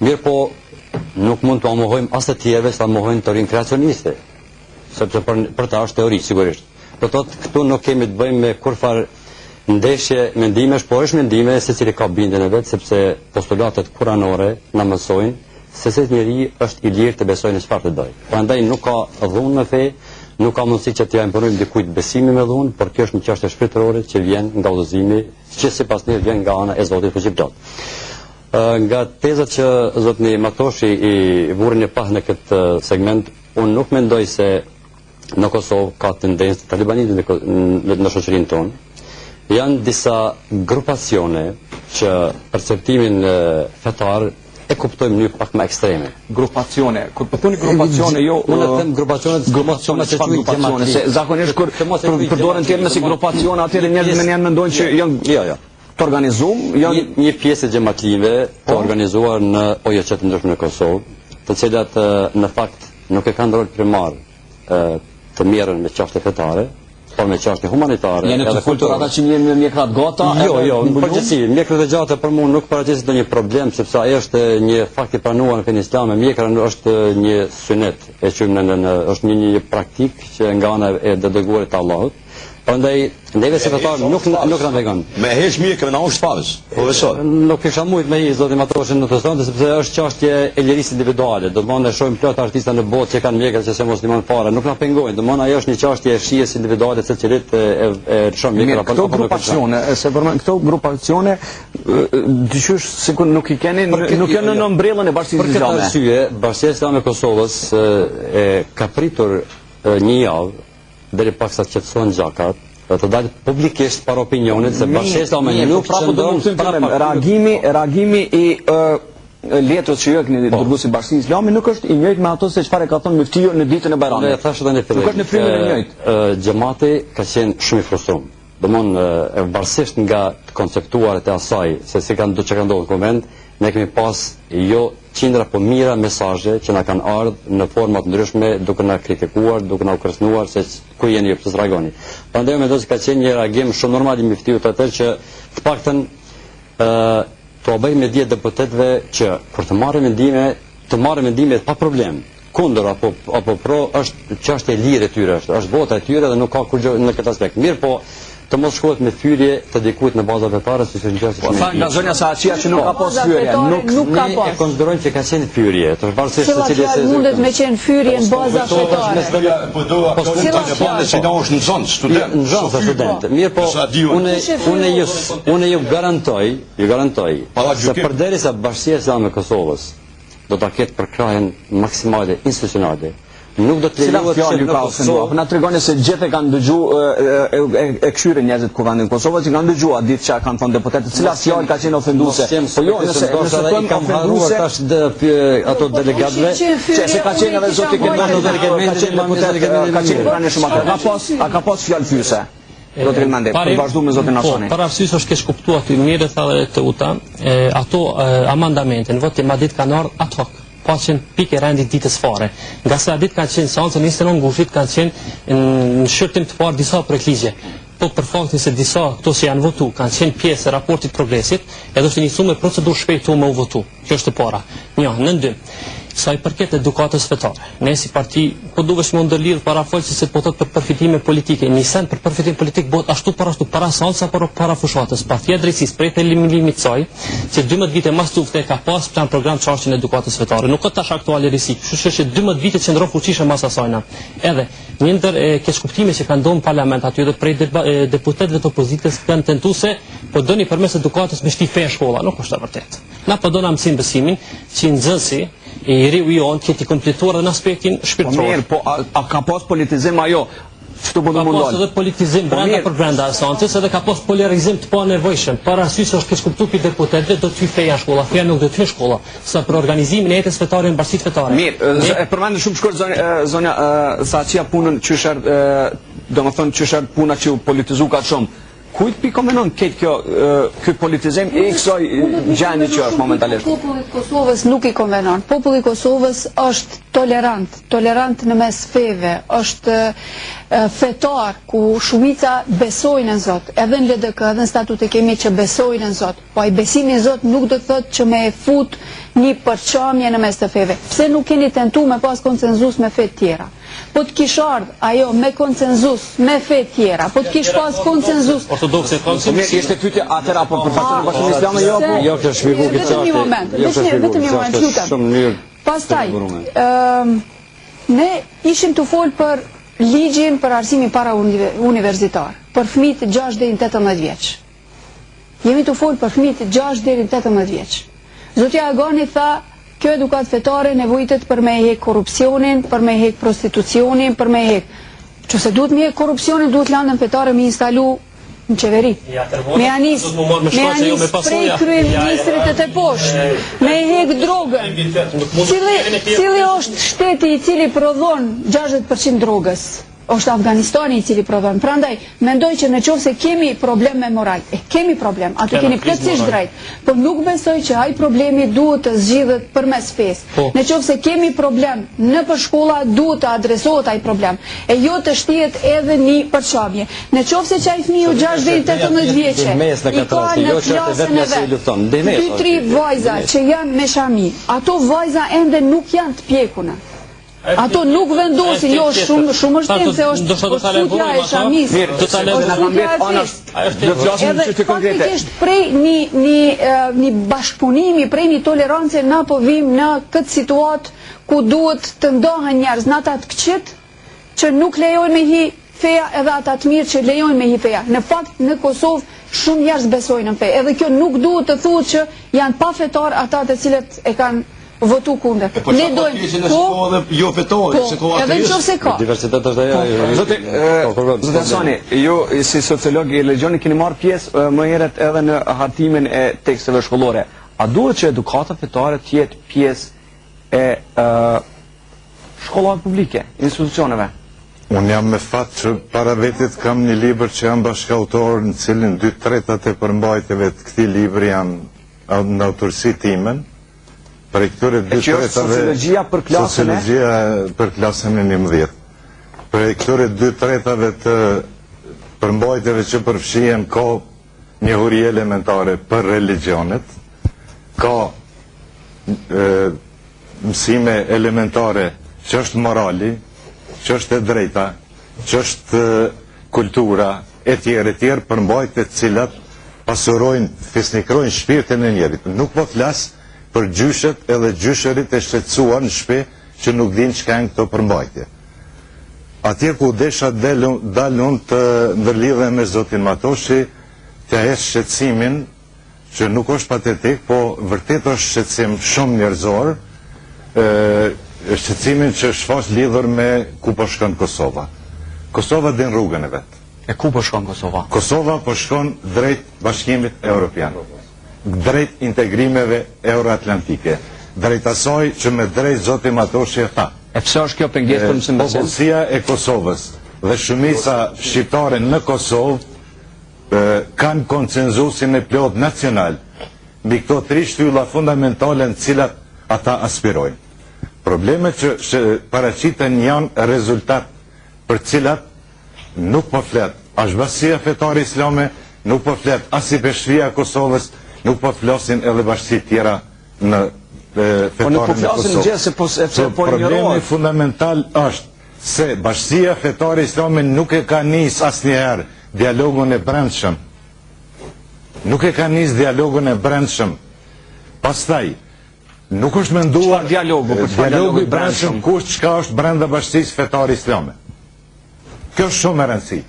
Mirë po, nuk mund të mohojmë as të tjerëve sa mohojnë teorinë kreacioniste, sepse për ta është teori sigurisht. Do thotë këtu nuk kemi të bëjmë me kurfar ndeshje mendimesh, por është mendime secili ka bindjen e vet, sepse postulatet kuranore na mësojnë se njeri është i lirë të besojë në çfarë të dojë. Prandaj nuk ka dhunë në fe, nuk ka mundësi që t'ja imponojmë dikujt besimin me dhunë, por kjo është një çështje shpirtërore që vjen nga udhëzimi, që sipas ne vjen nga ana e Zotit fuqiplot. Nga tezat që zotni Matoshi i vuri në pah në këtë segment, unë nuk mendoj se në Kosovë ka tendencë talibanizmi në shoqërinë tonë. Janë disa grupacione që perceptimin fetar e kuptojmë një pak më ekstreme. Grupacione, kur po thoni grupacione, jo unë them grupacione se zakonisht kur përdoren termin si grupacione, atëherë njerëzit mendojnë që janë të organizuar, një pjesë e xhamatlive të organizuar në OJC të ndryshme në Kosovë, të cilat në fakt nuk e kanë rol primar të merren me çështje fetare, por me çështje humanitare. Janë të kultura ata që njëjnë mjekrat gata. Jo, në përgjithësi, mjekrat e gjata për mua nuk paraqitet ndonjë problem, sepse ai është një fakt i pranuar në fenë islame. Mjekra është një sunet, e quajmë është një praktik që nga ana e deleguarit të Allahut. Prandaj neve si fetar nuk na vegan. Me heq mjekën na është farz. Profesor. Nuk kisha mujt me i zoti Matroshin në festonte sepse është çështje e lirisë individuale. Do të thonë ne shohim plot artista në botë që kanë mjekra që se musliman fare, nuk na pengojnë. Do të thonë ajo është një çështje e shijes individuale se cilit e çon mjekra apo grupacione, se për këto grupacione dyshysh sikur nuk i keni nuk janë në mbrellën e Bashkisë Islame. Për këtë arsye, Bashkia Islame e Kosovës ka pritur një javë deri paksa qetësohen gjakat, të dalë publikisht para opinionit se Bashkia Islame nuk qëndron reagimi i letrës që ju e keni dërguar si Bashkia Islame nuk është i njëjtë me ato se çfarë ka thënë Myftiju në ditën e Bajramit. Thashë edhe në fillim. Nuk është në frymën e njëjtë. Xhamati ka qenë shumë i frustruar. Domthonë varësisht nga të konceptuarit e asaj se si kanë që ka ndodhur koment, ne kemi pas jo qindra po mira mesazhe që na kanë ardhur në forma të ndryshme duke na kritikuar, duke na kërcënuar se ku jeni ju pse reagoni. Prandaj mendoj se ka qenë një reagim shumë normal i Myftiut atë që të paktën të bëjmë me dia deputetëve që kur të marrin mendime pa problem. Kundër apo pro është çështje e lirë e tyre është vota e tyre dhe nuk ka kurrë në këtë aspekt. Mirë po të mos shkohet me fyrje të dikujt në baza vetare siç është gjëja. Po nga zonja Saçia që nuk ka pas fyrje, nuk ka pas. Ne konsiderojmë që ka qenë fyrje, të varësisht se cili është. Mundet me qenë fyrje në baza fetare. Po do ato që është në zonë student. Në zonë student. Mirë po unë ju garantoj se përderisa Bashkia Islame e Kosovës do ta ketë përkrahjen maksimale institucionale. Nuk do të lejohet që në Kosovë. Na tregoni se gjithë kanë dëgjuar e këshyre njerëzit kuvendin Kosovës që kanë dëgjuar ditë çka kanë thënë deputetët, cila fjalë ka qenë ofenduese. Po jo, nëse i kam harruar tash ato delegatëve, që se ka qenë edhe zoti ka qenë pranë shumë ka pas fjalë fyese. Do të rimande, për vazhdu me zotin Nasoni. Për arsyesh është keq kuptuar aty mirë thallë të uta, ato amandamente në votim ma ditë kanë ardhur ad hoc. Pa qenë pikë e rendit ditës fare. Nga se a ditë kanë qenë seancën 29 ngushtit kanë qenë në shërtim të parë disa projekte. Po për faktin se disa këto që janë votu kanë qenë pjesë e raportit progresit, edhe është iniciuar me procedurë shpejtë me u votu. Kjo është e para. Një, në dy. Sa i përket edukatës fetare. Ne si parti po duhesh më ndërlidh para folës se po thot për përfitime politike. Nisën për përfitim politik bëhet ashtu para salsa apo para fushatës. Partia drejtësisë prej elimimit të saj, që 12 vite më sufte ka pas plan program çarçin edukatës fetare. Nuk ka tash aktuale risi. Kështu që 12 vite që ndron fuqishëm mas asajna. Edhe një ndër keqkuptime që kanë ndodhur në parlament aty edhe prej deputetëve të opozitës kanë tentuar se po doni përmes edukatës me shti fe në shkolla. Nuk është e vërtetë. Na po dona mësim besimin që nxënësi i riu i onë këti kompletuar dhe në aspektin shpirtëror. Mirë, po a ka pas politizim ajo? Çto po do mundon? Ka pas edhe politizim brenda për brenda asancës, edhe ka pas polarizim të panevojshëm. Para arsyes është keq kuptuar pi deputetëve do të feja shkolla, feja nuk do të hyj shkolla, sa për organizimin e jetës fetare në bashkitë fetare. Mirë, e përmend shumë shkurt zonja Saçia punën çysher, domethënë çysher puna që u politizu ka shumë. Kujt pi komenon këtë ky politizim i kësaj gjendje që është momentalisht? Populli i Kosovës nuk i konvenon. Populli i Kosovës është tolerant në mes feve, është fetar ku shumica besojnë në Zot. Edhe në LDK, edhe në statut e kemi që besojnë në Zot. Po ai besimi në Zot nuk do të thotë që me e fut një përçamje në mes të feve. Pse nuk keni tentuar me pas konsenzus me fe të tjera? Po të kish ardhur ajo me konsenzus me fe të tjera, po të kish pas konsenzus ortodokse konsenzus. Ishte pyetja atëra apo për faktin e Bashkisë Islame jo apo jo kjo shpjegoj këtë çështje. Vetëm një moment, lutem. Pastaj, ne ishim të fol për ligjin për arsimin para universitar, për fëmijët 6 deri në 18 vjeç. Jemi të fol për fëmijët 6 deri në 18 vjeç. Zotja Agani tha kjo edukat fetare nevojitet për me hek korrupsionin, për me hek prostitucionin, për me hek. Qëse duhet me hek korrupsionin, duhet landën fetare me instalu në qeveri. Me anis prej kryeministrit të poshtë, me hek drogën. Cili është shteti i cili prodhon 60% drogës? Është Afganistani i cili prodhon. Prandaj, mendoj që në qoftë se kemi problem me moral, kemi problem, ato keni plotësisht drejt, por nuk besoj që ai problemi duhet të zgjidhet përmes fesë. Në qoftë se kemi problem në shkolla, duhet të adresohet ai problem, e jo të shtihet edhe një përçarje. Në qoftë se çaj fëmiu 6 deri 18 vjeçë, i ka në klasën e vet 2-3 vajza që janë me shami, ato vajza ende nuk janë të pjekuna. Ato nuk vendosin, jo shumë është tem se është futja e shamis, është futja e fesë. Edhe faktikisht prej një bashkëpunimi, prej një tolerance na po vim në këtë situatë ku duhet të ndohen njerëz, në ata të këqit që nuk lejojnë me hi feja edhe ata të mirë që lejojnë me hi feja. Në fakt në Kosovë shumë njerëz besojnë në fe, edhe kjo nuk duhet të thuhet që janë pa fetar ata të cilët e kanë votu kundër. Ne dojmë edhe në qoftë se ka. Diversitet është ajo. Zotë Hasani, ju si sociolog i legjoni keni marrë pjesë më herët edhe në hartimin e teksteve shkollore. A duhet që edukata fetare të jetë pjesë e shkollave publike, institucioneve? Unë jam me fat që para vetit kam një libër që jam bashkautor në cilin 2/3 e përmbajtjeve të këtij libri janë në autorsi timen. Për këtyre 2/3 sociologjia për klasën e? Sociologjia për klasën e 11. Për këtyre 2/3 të përmbajtjeve që përfshihen ka njohuri elementare për religionet, ka mësime elementare që është morali, që është e drejta, që është kultura, e tjerë përmbajtje të cilat pasurojnë, fisnikrojnë shpirtin e njerit. Nuk po flas për gjyshet edhe gjysherit e shqetësuar në shtëpi që nuk din çka janë këto përmbajtje. Atje ku desha dal unë të ndërlidhem me zotin Matoshi, të hes shqetësimin që nuk është patetik, po vërtet është shqetësim shumë njerëzor, shqetësimin që shfaq lidhur me ku po shkon Kosova. Kosova din rrugën e vet. E ku po shkon Kosova? Kosova po shkon drejt Bashkimit Evropian, drejt integrimeve euroatlantike, drejt asaj që me drejt zoti Matoshi e tha. E pse është kjo pengesë për mësim besim? Popullsia e Kosovës dhe shumica shqiptare në Kosovë kanë konsenzusin e plot nacional mbi këto 3 shtylla fundamentale në cilat ata aspirojnë. Problemet që paraqiten janë rezultat për cilat nuk po flet as bashkia fetare islame, nuk po flet as i peshqia e Kosovës, nuk po flasin edhe bashkësi tjera në fetare në Kosovë. Problemi fundamental është se bashkësia fetare islame nuk e ka nis asnjëherë dialogun e brendshëm. Nuk e ka nis dialogun e brendshëm. Pastaj nuk është menduar dialogu i brendshëm kush çka është brenda bashkësisë fetare islame. Kjo është shumë e rëndësishme.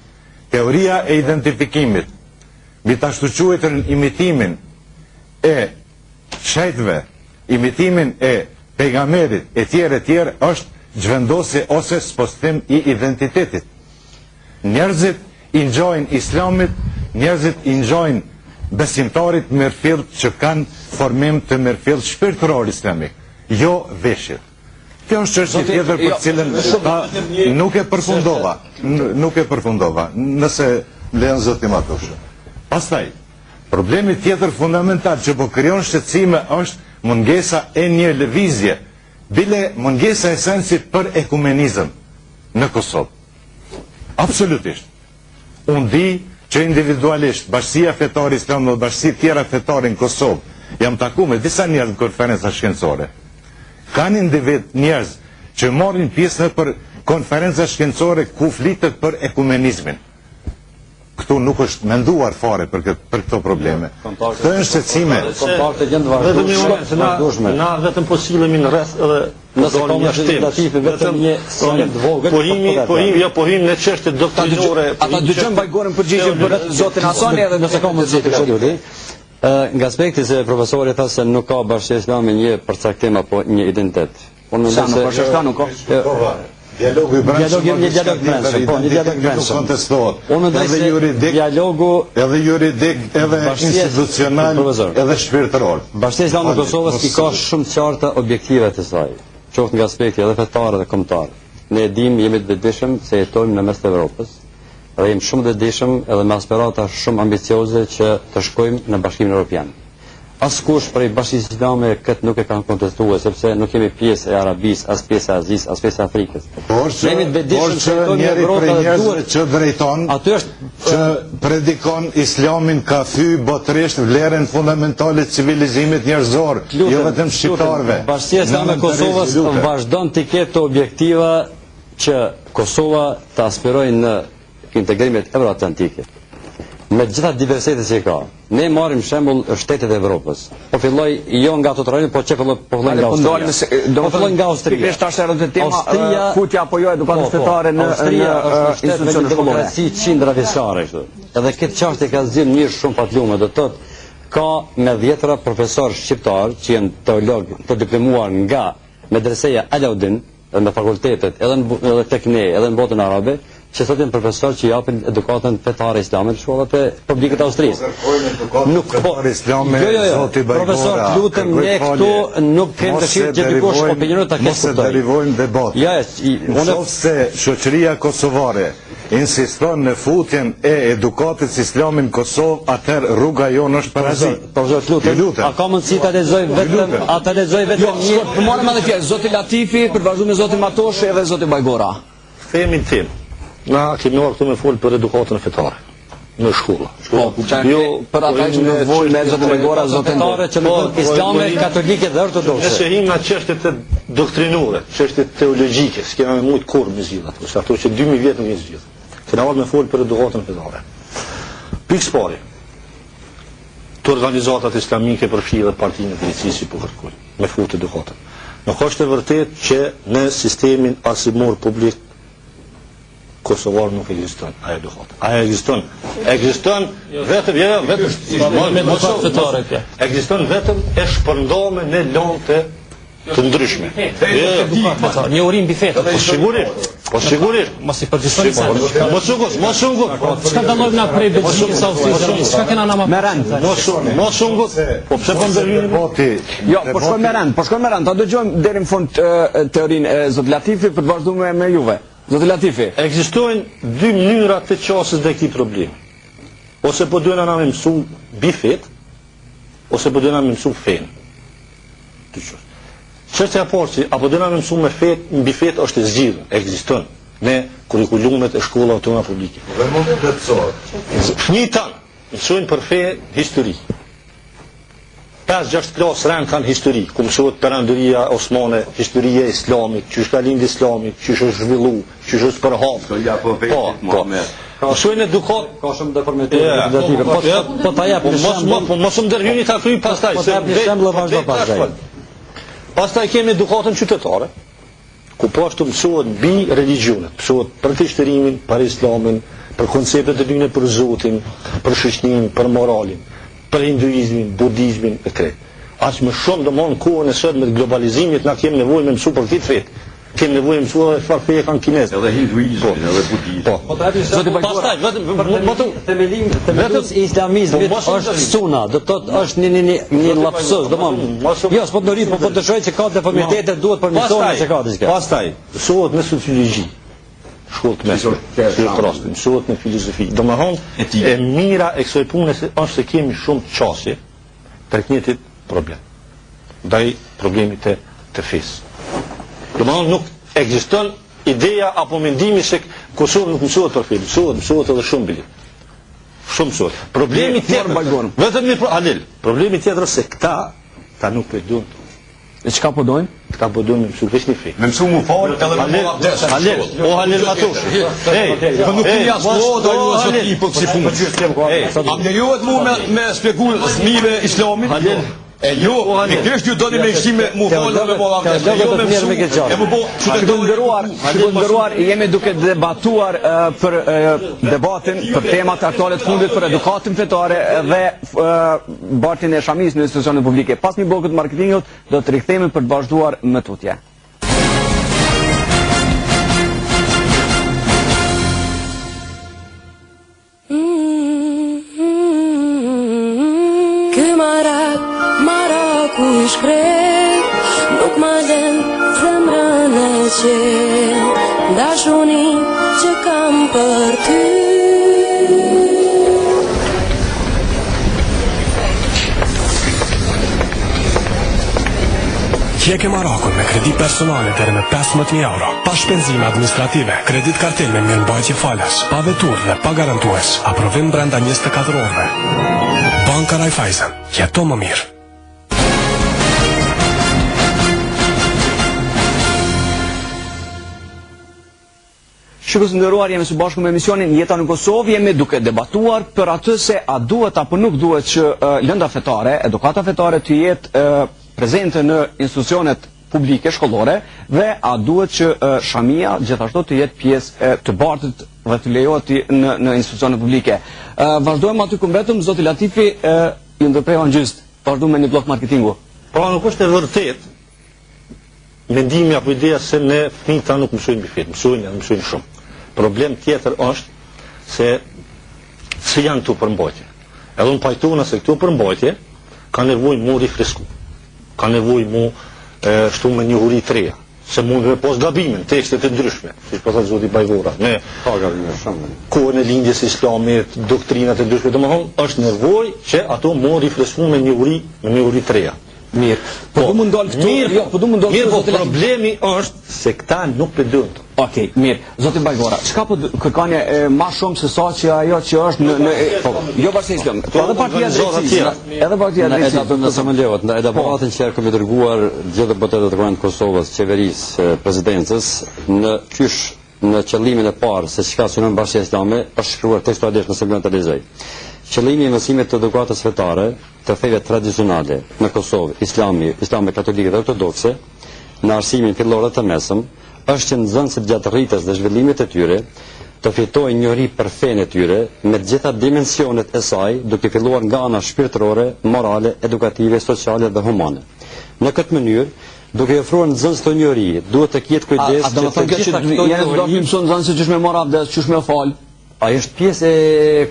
Teoria e identifikimit mbi ta shtuquajtur imitimin e shejtëve, imitimin e pejgamberit e tjerë është zhvendosje ose spostim i identitetit. Njerëzit i ngjojnë islamit, njerëzit i ngjojnë besimtarit mirëfill që kanë formim të mirëfill shpirtëror islamik, jo veshjet. Kjo është çështje tjetër për cilën nuk e përfundova, nëse lejon zoti Matoshi. Pastaj, problemi tjetër fundamental që po krijon shqetësime është mungesa e një lëvizje, bile mungesa e sensit për ekumenizëm në Kosovë. Absolutisht. Unë di që individualisht bashkësia fetare islame dhe bashkësi tjera fetare në Kosovë, jam taku me disa njerëz në konferenca shkencore. Kanë individ njerëz që marrin pjesë për konferenca shkencore ku flitet për ekumenizmin. Këtu nuk është menduar fare për këto probleme. Këto janë shqetësime. Na vetëm po sillemi në rreth edhe nëse ka legislative vetëm një sonet vogël. Po him në çështje doktrinore. Ata dëgjojnë bajgorën përgjigje për zotin Hasani edhe nëse ka mundësi të kështu. Nga aspekti se profesori tha se nuk ka bashkësia islame një përcaktim apo një identitet. Sa nuk është nuk ka? Dialogu i brendshëm, një dialog brendshëm, po, një dialog brendshëm. Unë mendoj se dialogu edhe juridik, edhe institucional, edhe shpirtëror. Bashkia Islame e Kosovës i ka shumë qarta objektive të saj, qoftë nga aspekti edhe fetar dhe kombëtar. Ne jemi të vetëdijshëm se jetojmë në mes të Evropës dhe jemi shumë të vetëdijshëm edhe me aspirata shumë ambicioze që të shkojmë në Bashkimin Evropian. Askush prej Bashkisë Islame këtë nuk e kanë kontestuar sepse nuk jemi pjesë e Arabisë, as pjesë e Azisë, as pjesë e Afrikës. Por që njëri prej njerëzve që drejton, që predikon Islamin ka thy botërisht vlerën fundamentale të civilizimit njerëzor, jo vetëm shqiptarëve. Bashkia Islame e Kosovës vazhdon të ketë objektiva që Kosova të aspirojë në integrimet euroatlantike. Me gjitha diversitetet që ka. Ne marrim shembull shtetet e Evropës. Po filloj jo nga ato trajnë, po që filloj nga Austria. Do filloj nga Austria. Pikërisht tash edhe tema futja apo jo edukatës fetare në institucione shkollore. Si qindra vjeçare kështu. Edhe këtë çështje ka zgjidhur mirë shumë patlume, do të thotë ka me 10 profesor shqiptar që janë teolog të diplomuar nga Medreseja Alaudin në fakultetet edhe tek ne, edhe në botën arabe, që thotin profesor që japin edukatën fetare islame në shkollat e publike të Austrisë. Nuk po islame, zoti Bajgora. Profesor, lutem ne këtu nuk kemi dëshirë që dikush opinionet ta kesh kuptoj. Mos e derivojmë debatin. Nëse shoqëria kosovare insiston në futjen e edukatës islame në Kosovë, atëherë rruga jonë është parazi. Profesor, lutem. A ka mundësi ta lexoj vetëm një? Po marrim edhe fjalë zoti Latifi për vazhdim me zotin Matoshi edhe zoti Bajgora. Themin tim. Na kemi marrë këtu me folë për edukatën fetare në shkolla. Për ata që në vojnë me zotë Bajgora, zotë fetare që në islame, katolike dhe ortodokse. Nëse him nga çështjet e doktrinore, çështjet teologjike, s'kena me mujt kurrë me zgjidhje ato, ato që 2000 vjet nuk janë zgjidhur. Kena marrë me folë për edukatën fetare. Pikë pari. Të organizatat islamike përfshi dhe partinë e policisë po kërkojnë me futë edukatën. Nuk është e vërtetë që në sistemin arsimor publik Kosovar nuk ekziston, a edukat. A ekziston? Ekziston vetëm, ekziston vetëm e shpërndome në lante të ndryshme. Një urim mbi fetë. Po sigurisht. Mos i përgjithësoni sa. Mos ungut. Çka dallojmë na prej Belgjikës Austrisë? Çka kena na me rend? Mos ungut. Po pse po ndërhyjnë? Jo, po shkojmë me rend. Ta dëgjojmë deri në fund teorinë e zot Latifi për të vazhduar me juve. Zotë Latifi. Ekzistojnë dy mënyra të qasjes ndaj këtij problemi. Ose po duhen na mësu bifet, ose po duhen na mësu fen. Çështja e parë, apo duhen na mësu me fet, mbi fet është e zgjidhur, ekziston në kurrikulumet e shkollave tona publike. Dhe mund të plotësohet. Fëmijët tanë mësojnë për fe histori. 5-6 klasë rend kanë histori, ku mësohet perandoria osmane, historia islamit, çysh ka lind Islami, çysh është zhvillu, çysh është përhap. Po. Mësojnë edukat, ka shumë deformitetet. Po ta jap për shembull. Po mos më ndërhyjni ta thuj pastaj. Po ta jap për shembull vazhdo pastaj. Pastaj kemi edukatën qytetare, ku po ashtu mësohet mbi religionet, mësohet për fishtërimin, për islamin, për konceptet e dyne për Zotin, për shoqërinë, për moralin, për hinduizmin, budizmin e krejt. Aq më shumë domon kohën e sot me globalizimit na kemi nevojë me mësu për këtë fet. Kemi nevojë mësu edhe çfarë feje kanë kinezë. Edhe hinduizmin, edhe budizmin. Po pastaj vetëm themelimi i islamizmit është suna, do të thotë është një lapsus, domon. Jo, s'po të rit, po të shoj që ka deformitete, duhet për mësoni se ka diçka. Pastaj, mësohet me sociologji. Shkollë të mesme, mësohet në filozofi. Domethënë, e mira e kësaj pune është se kemi shumë qasje tek njëjtit problem. Ndaj problemit të fesë. Domethënë nuk ekziston ideja apo mendimi se Kosova nuk mësohet për fe, mësohet edhe shumë bile. Shumë mësohet. Problemi tjetër, vetëm një problemi tjetër se këta nuk e duan. E çka po dojnë? Ka po duhen me mësu veç një fe. Me mësu mu falë, edhe me mola vdes. Halil Matoshi. Po nuk kemi as kohë do ju as i po si punë. A më lejohet mu me shpjegul fëmijëve islamin? Halil. Jo, pikërisht ju doni me këshime mu falë me mola vdes. Jo me mësu. E më po, nderuar, jemi duke debatuar për debatin për temat aktuale të fundit për edukatën fetare dhe bartjen e shamis në institucionet publike. Pas një blokut marketingut do të rikthehemi për të vazhduar me tutje. Ky maraku I shkrep, nuk ma lën zemrën e qel, dashunin që kam për ty. Hjeke Marakun me kredi personale deri me 15.000 euro, pa shpenzime administrative, kredit kartel me mirëmbajtje falas, pa vetur dhe pa garantues, aprovim brenda 24 orëve. Banka Raiffeisen, jeto më mirë. Shikës ndëruar, jemi së bashku me emisionin Jeta në Kosovë, jemi duke debatuar për atë se a duhet apo nuk duhet që lënda fetare, edukata fetare të jetë prezente në institucionet publike shkollore dhe a duhet që shamia gjithashtu të jetë pjesë të bartit dhe të lejohet në institucionet publike. Vazhdojmë aty ku mbetëm, zoti Latifi I ndërprejon gjyst, vazhdojmë me një blok marketingu. Pra nuk është e vërtet mendimi apo ideja se ne fëmijët ta nuk mësojnë mbi fet, mësojnë shumë. Problem tjetër është se janë këtu për mbrojtje. Edhe unë pajtona se këtu për mbrojtje ka nevojë mu rifresku. Ka nevojë mu shtu me një uri të reja. Se mund me pos gabimin, tekstet të ndryshme, siç po thotë zoti Bajvora, me kohën e lindjes islamit, doktrinat e ndryshme, domethënë është nevojë që ato mu rifresku me një uri të reja. Mirë. Po du mund dalë këtu, mirë, po problemi është se këta nuk përdojnë. Okej, mirë. Zoti Bajvora, çka po kërkoni më shumë se sa që ajo që është në jo bashkësim, po edhe partia drejtësisë. Edhe partia drejtësisë. Nëse më lejohet, në debatin që kemi dërguar gjithë deputetët e Parlamentit të Kosovës, qeverisë, presidencës, në kysh në qëllimin e parë se çka synon Bashkia Islame, është shkruar tekstualisht në segment të lexoj. Qëllimi I mësimit të edukatës fetare të feve tradicionale në Kosovë, islame katolike dhe ortodokse, në arsimin fillor dhe të mesëm, është që nxënësit gjatë rritjes dhe zhvillimit të tyre të fitojnë njohuri për fenë e tyre me të gjitha dimensionet e saj, duke filluar nga ana shpirtërore, morale, edukative, sociale dhe humane. Në këtë mënyrë, duke ofruar nxënës të njohuri, duhet të ketë kujdes që të gjitha këto njerëz do të mësojnë nxënësit ç'është me marr abdes, ç'është me fal. Ai është pjesë e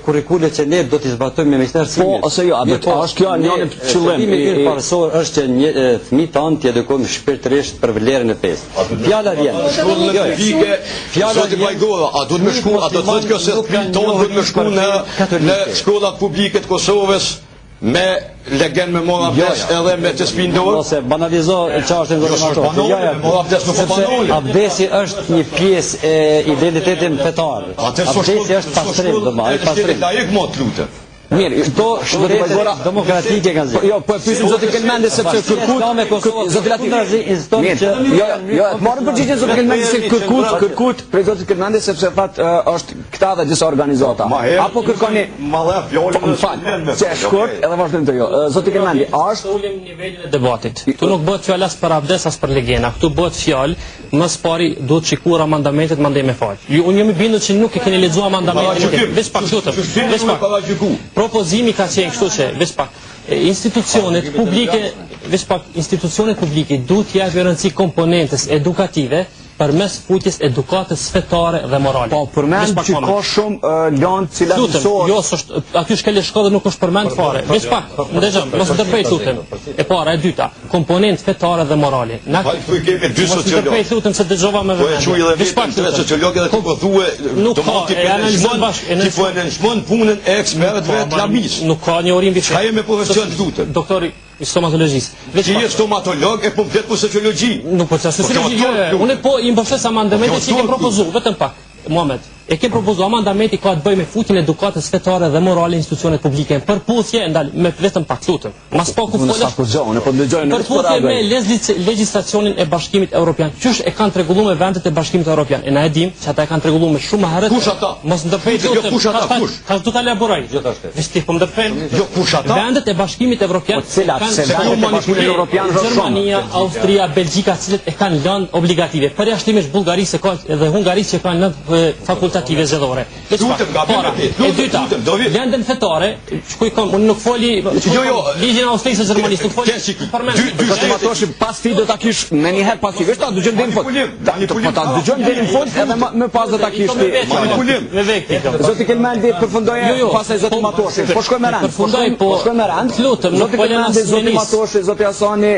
kurrikulit që ne do t'i zbatojmë me mëshirë. Po, ose jo, është kjo njëri qëllim. Qëllimi parësor është që një fëmijë tan t'i edukojmë shpirtërisht për vlerën e fesë. Fjala vjen. Fjala e Bajgora, a do të më shku, a do të thotë kjo se fëmijët tonë do të më shku në shkollat publike të Kosovës me legend me mora abdes edhe me të spindor. Ose banalizo çështën abdesi është një pjesë e identitetit fetar. Abdesi është pastrim, pastrim. Laik më të lutem. Mirë, to zoti Bajgora demokratike kanë zë. Jo, po e pyesim zoti Kelmendi sepse kërkut zoti Latifi. Jo, marrë përgjigjen zoti Kelmendi se kërkut për zoti Kelmendi sepse thatë është këta dhe disa organizata. Apo kërkoni se është shkurt edhe vazhdojmë të jo. Zoti Kelmendi, është ulim nivelin e debatit. Tu nuk bëhet fjalë as për abdes as për legjena. Këtu bëhet fjalë më së pari duhet shikuar amandamentet mandej me fal. Unë jam I bindur që nuk e keni lexuar amandamentet. Veç pak lutem. Veç pak. Propozimi ka qenë kështu që veç pak institucionet publike duhet t'japë rëndësi komponentes edukative përmes futjes edukatës fetare dhe morale. Po, përmend që ka shumë lanë cilat mësohet. Jo, aty shkelë shkollë nuk është përmend fare. Veç pak, ndëgjëm, mos ndërprej lutem. E para, e dyta, komponent fetare dhe morale. Po kemi dy sociologë. Ndërprej lutem se dëgjova me vëmendje. Po e quaj edhe vetë sociologë edhe po thuaj, ti po analizon punën e ekspertëve të lamis. Nuk ka një orim mbi çfarë jemi profesion lutem. Doktori I stomatologjisë. Që je stomatolog e po vlet po sociologji. Nuk po çfarë sociologji. Unë po I mbështes amandamentet që kem propozuar, vetëm pak. Muhamet, e kem propozuar amandamenti ka të bëjë me futjen e edukatës fetare dhe morale institucionet publike. Përputhje me vetëm pak lutem. Mas pa ku folësh. Përputhje me legjislacionin e Bashkimit Evropian. Qysh e kanë rregulluar vendet e Bashkimit Evropian? E na e dim që ata e kanë rregulluar shumë më herët. Kush ata? Mos ndërprej lutem. Kush ata? Ka do ta elaboroj gjithashtu. Vesti po ndërprej. Jo kush ata? Vendet e Bashkimit Evropian. Gjermania, Austria, Belgjika, cilët e kanë lënë obligative. Përjashtimisht Bullgarisë dhe Hungarisë që kanë lënë fakultative zgjedhore. E dyta, lëndën fetare, unë nuk foli ligjin austrisë së Gjermanisë, nuk foli. Pas ti do ta kish me një herë pas ti, vetë ta dëgjojmë deri në fund. Po ta dëgjojmë deri në fund edhe më pas do ta kish ti. Me vekti. Zoti Kelmendi përfundoje, pastaj zoti Matoshi. Po shkoj me rand. Po shkoj me rand. Lutem, nuk po lëna zoti Matoshi, zoti Hasani,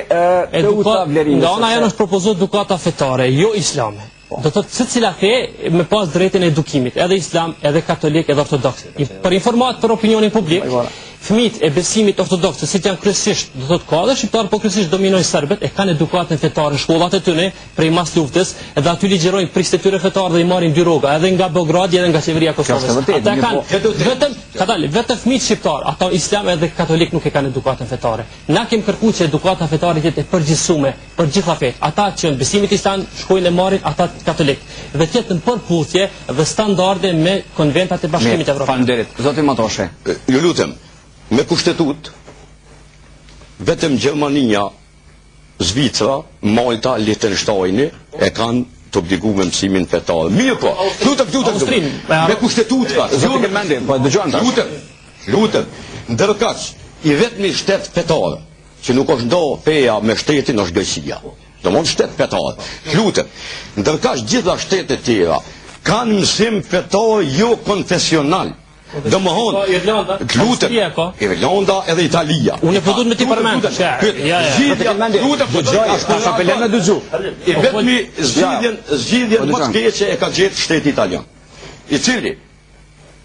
Teuta Vlerinës. Nga ana jonë është propozuar edukata fetare, jo islame. Do të thotë secila fe me pas drejtën e edukimit, edhe islam, edhe katolik, edhe ortodoks. Për informat për opinionin publik, fëmijët e besimit ortodoks, se si janë kryesisht, do të thotë ka edhe shqiptar, po kryesisht dominojnë serbët, e kanë edukatën fetare në shkollat e tyre prej mas luftës, edhe aty ligjërojnë pristë tyre fetare dhe i marrin dy rroga, edhe nga Beogradi edhe nga qeveria e Kosovës. Ata kanë vetëm fëmijët shqiptar, ata islam edhe katolik nuk e kanë edukatën fetare. Na kemi kërkuar që edukata fetare të jetë e përgjithshme për gjitha fetë. Ata që në besimit islam shkojnë e marrin ata katolik dhe të jetë në përputhje dhe standarde me konventat e Bashkimit Evropian. Faleminderit. Zoti Matoshe. Ju lutem, me kushtetut, vetëm Gjermania, Zvicra, Malta, Liechtenstein e kanë të obliguar me mësimin fetar. Mirë po, lutem. Me kushtetut ka. Zoti Kelmendi, po dëgjon tash. Lutem. Ndërkaq, i vetmi shtet fetar që nuk është ndo feja me shtetin është Greqia. Do mund shtet fetar. Lutem. Ndërkaq gjitha shtetet tjera kanë mësim fetar jo konfesional. Do më honë, Irlanda edhe Italia. Unë e përdut me ti përmend. I vetëmi zgjidhjen më të keqe e ka gjetë shteti italian, i cili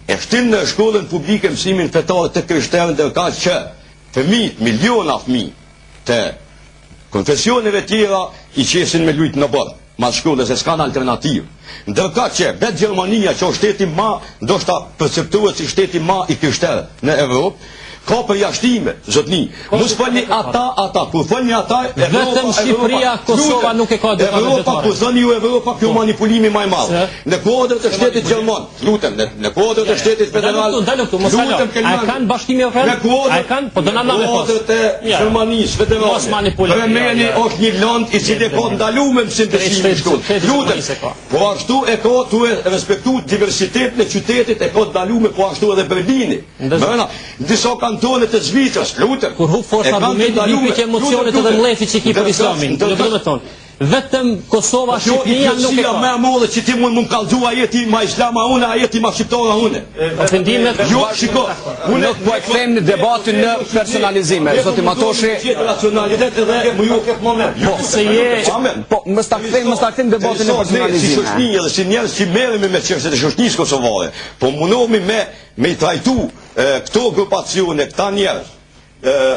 e shtin në shkollën publike mësimin fetar të krishterëve, ndërkaq që fëmijët, miliona fëmijë të konfesioneve tjera i qesin me lujt në bërë mas shkollës e s'kan alternativë. Ndërka që vetë Gjermania që është shteti ma, ndoshta perceptuar si shteti ma i krishterë në Evropë, ka përjashtime, zotni. Mos falni ata, kur falni ata, vetëm Shqipëria, Kosova nuk e ka edukatën fetare. Evropa, kur thoni ju Evropa, kjo manipulimi më i madh. Në kuadër të shtetit gjerman, lutem, në kuadër të shtetit federal, a kanë Bashkimi Evropian? A kanë? Po do na ndonë pas. Në kuadër të Gjermanisë federale. Rumeni është një land i cili ka ndaluar mësim të shkollë. Lutem. Po ashtu e ka tu respektu diversitetin e qytetit, e ka ndaluar po ashtu edhe Berlini. Disa kantone të Zvicrës, lutem. Kur hub forca argumenti lipi që emocionet edhe mlefi që ki për islamin. Do të thonë, vetëm Kosova, Shqipëria nuk e ka. Më e madhe që ti mund më kallxua jeti ma islama une, a jeti ma shqiptara une. Ofendimet. Jo, shiko. Unë nuk po e kthem në debatin në personalizime. Zoti Matoshi, racionalitet edhe më ju këtë moment. Po se je, po mos ta kthem debatin në personalizime. Si shoqëni edhe si njerëz që merremi me çështjet e shoqënisë kosovare, po mundohemi me i trajtu këto grupacione, këta njerëz,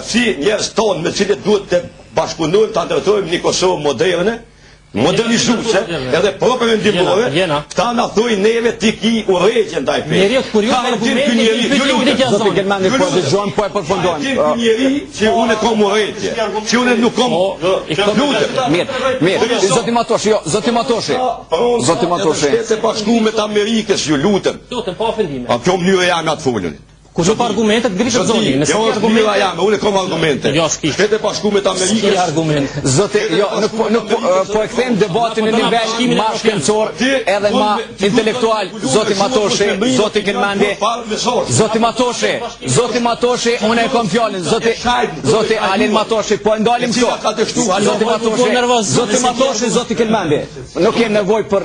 si njerëz tonë me cilët duhet të bashkëpunojmë, të ndërtojmë një Kosovë moderne, modernizuese, edhe propre ndihmore, këta na thojnë neve ti ki urrëgjë ndaj fesë. Njeriu kur ju argumente, zoti Kelmendi po dëgjon, po e përfundojmë. Ky njeri që unë kam urrëgjë, që unë nuk kam. Mirë. Zoti Matoshi, jo, zoti Matoshi. Shtetet Bashkuara të Amerikës, ju lutem. Lutem, pa ofendime. A kjo mënyra jam atë folën. Kur jo argumentet grishet zoni, nëse jo argumente jam, unë kam argumente. Shtetet Bashkuara të Amerikës argumente. Zoti, jo, nuk po e kthem debatin në nivel më shkencor edhe më intelektual. Zoti Matoshi, zoti Kelmendi, zoti Matoshi, unë e kam fjalën, zoti Alin Matoshi, po ndalim këto. Zoti Matoshi, zoti Kelmendi. Nuk kem nevojë për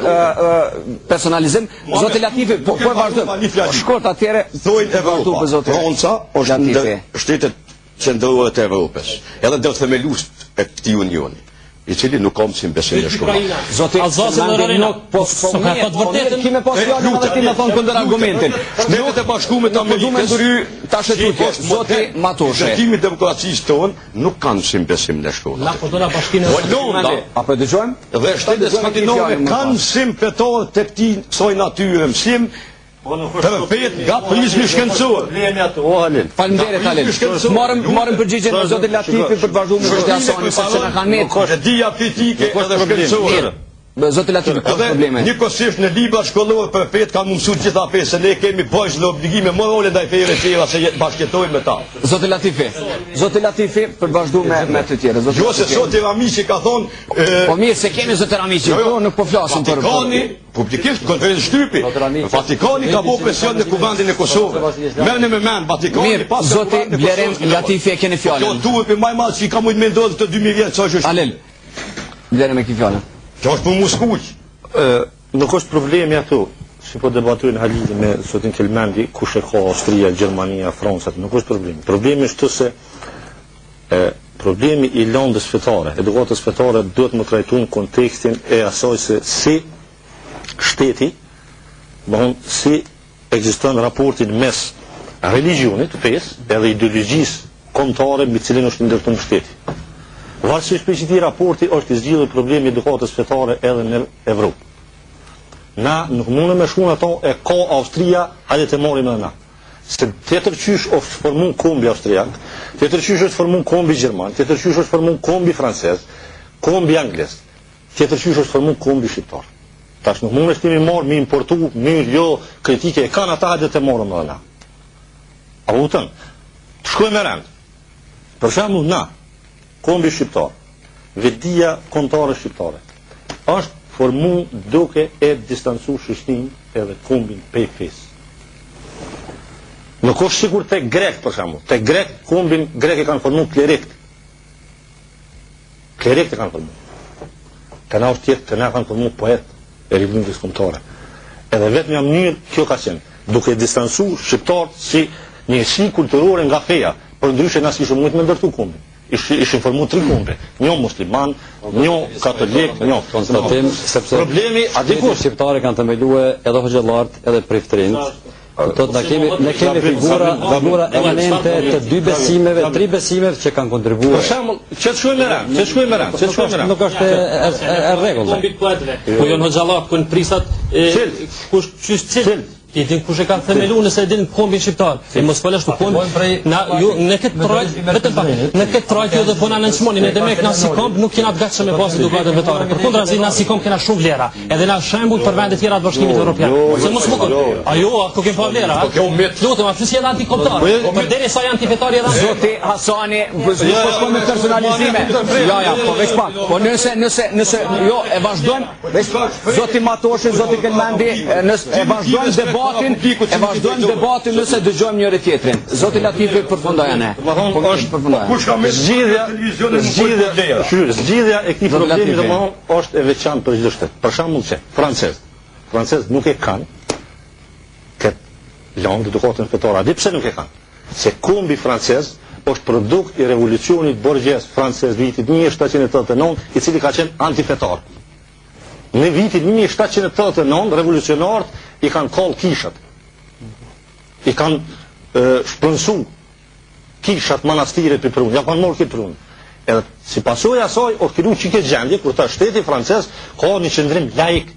personalizim. Zoti Latifi, po e vazhdojmë. Shkurt atëre thojnë Evropa. Franca është ndër shtetet qendrore të Evropës, edhe ndër themeluesit e këtij unioni, i cili nuk ka mësim besim në shkolla. Zoti Kelmendi nuk po vërtetën kimë pas fjalën edhe ti më thon kundër argumentin. Shtetet e Bashkuara të Amerikës tash tutje. Zoti Matoshi. Shtetimi i demokracisë tonë nuk kanë mësim besim në shkolla. Na po do na Bashkinë Hollanda, apo dëgjojmë? Dhe shtetet skandinave kanë mësim fetar të kësaj natyre, mësim për fetë nga prizmi shkencor. Faleminderit Alin. Marrëm përgjigjen e zotit Latifi për të vazhduar me çështjen e Hasanit, sepse na kanë diapetike edhe shkencore. Zoti Latifi, ka probleme. Njëkohësisht në libra shkollore për fetë kanë mësuar gjitha fesë, se ne kemi bojë dhe obligime morale ndaj feve tjera se bashkëtojmë me ta. Zoti Latifi, për vazhdu me të tjerë. Jo se sot Ramiqi ka thonë. Po mirë, se kemi Zoti Ramiqi, nuk po flasim për. Vatikani, publikisht konferencë shtypi. Vatikani ka bërë presion në kuvendin e Kosovës. Merrni me mend, Vatikani pas. Zoti Blerem Latifi e keni fjalën. Jo duhet për më madh që ka mujt me ndodhë të 2000 vjet çfarë është. Alel. Blerem e ki fjalën. Kjo është për muskuq. Nuk është problemi ato, si po debatojnë Halili me Zotin Kelmendi, kush e ka Austria, Gjermania, Franca, nuk është problemi. Problemi është se problemi i lëndës fetare, edukatës fetare duhet më trajtu në kontekstin e asaj se si shteti, si ekziston raportin mes religionit, fesë, edhe ideologjisë kombëtare mbi cilën është ndërtuar shteti. Varësisht për që ti raporti është i zgjidhur problemi edukatës fetare edhe në Evropë. Na nuk mundëm me shkruan ato e ka Austria, hajde të marrim edhe na. Se tjetër qysh është formuar kombi austriak, tjetër qysh është formuar kombi gjerman, tjetër qysh është formuar kombi francez, kombi anglez, tjetër qysh është formuar kombi shqiptar. Tash nuk mundëm të marrim me importu, mirë, jo, kritike e kanë ata, hajde të marrim edhe na. A votën? Të shkojmë me rend. Për shembull na kombi shqiptar, vetdia kombëtare shqiptare, është formu duke e distancu shoqërinë edhe kombin pej fesë. Nuk është sigur te grek për shembull, te grek kombin grek e kanë formu klerikët. Klerikët e kanë formu. Te na është tjetër, te na kanë formu poet e rivendës kombëtare. Edhe vetëm mënyrë kjo ka qenë, duke distancu shqiptarët si njësi kulturore nga feja, por ndryshe na s'ishim mund të ndërtu kombin. Ishin formu 3 kombe, një musliman, një katolik, një konstatim, sepse problemi dikush shqiptarë kanë themeluar edhe hoxhallart, edhe priftrinj. Ne kemi figura eminente të 2 besimeve, 3 besimeve që kanë kontribuar. Për shembull, që të shkojmë me rand, Nuk është e rregullta. Po janë hoxhallar ku në prisat kush çysh ti din kush e ka themeluar nëse e din kombin shqiptar. E mos falesh të kombi. Na ju në këtë trajt vetëm pa. Në këtë trajt ju do bëna në çmonin e demek na si komb nuk kena të gatshëm me pasë edukatën vetare. Përkundrazi na si komb kena shumë vlera. Edhe na shembull për vende të tjera të Bashkimit Evropian. Se mos më kon. Ajo ku kem pa vlera. Lutem, aty si janë antikombëtar. Për derisa janë antifetari edhe Zoti Hasani, po shkon me personalizime. Ja, po veç pak. Po nëse jo e vazhdojmë, veç Zoti Matoshi, Zoti Kelmendi, nëse e vazhdojmë debatin nëse dëgjojmë njëri tjetrin. Zoti Latifi përfundoi ne. Kush ka me zgjidhja e këtij problemi domthonë është e veçantë për çdo shtet. Për shembull që francezët nuk e kanë këtë lëndë edukatën fetare. Di pse nuk e kanë? Se kombi francez është produkt i revolucionit borgjes francez vitit 1789, i cili ka qenë antifetar. Në vitin 1789 revolucionarët i kanë kallë kishat, i kanë shpërnsu kishat manastire për prunë, ja kanë morë këtë prunë. Edhe si pasojë asaj, o këtu që këtë gjendje, kur ta shteti francez ka një qëndrim laik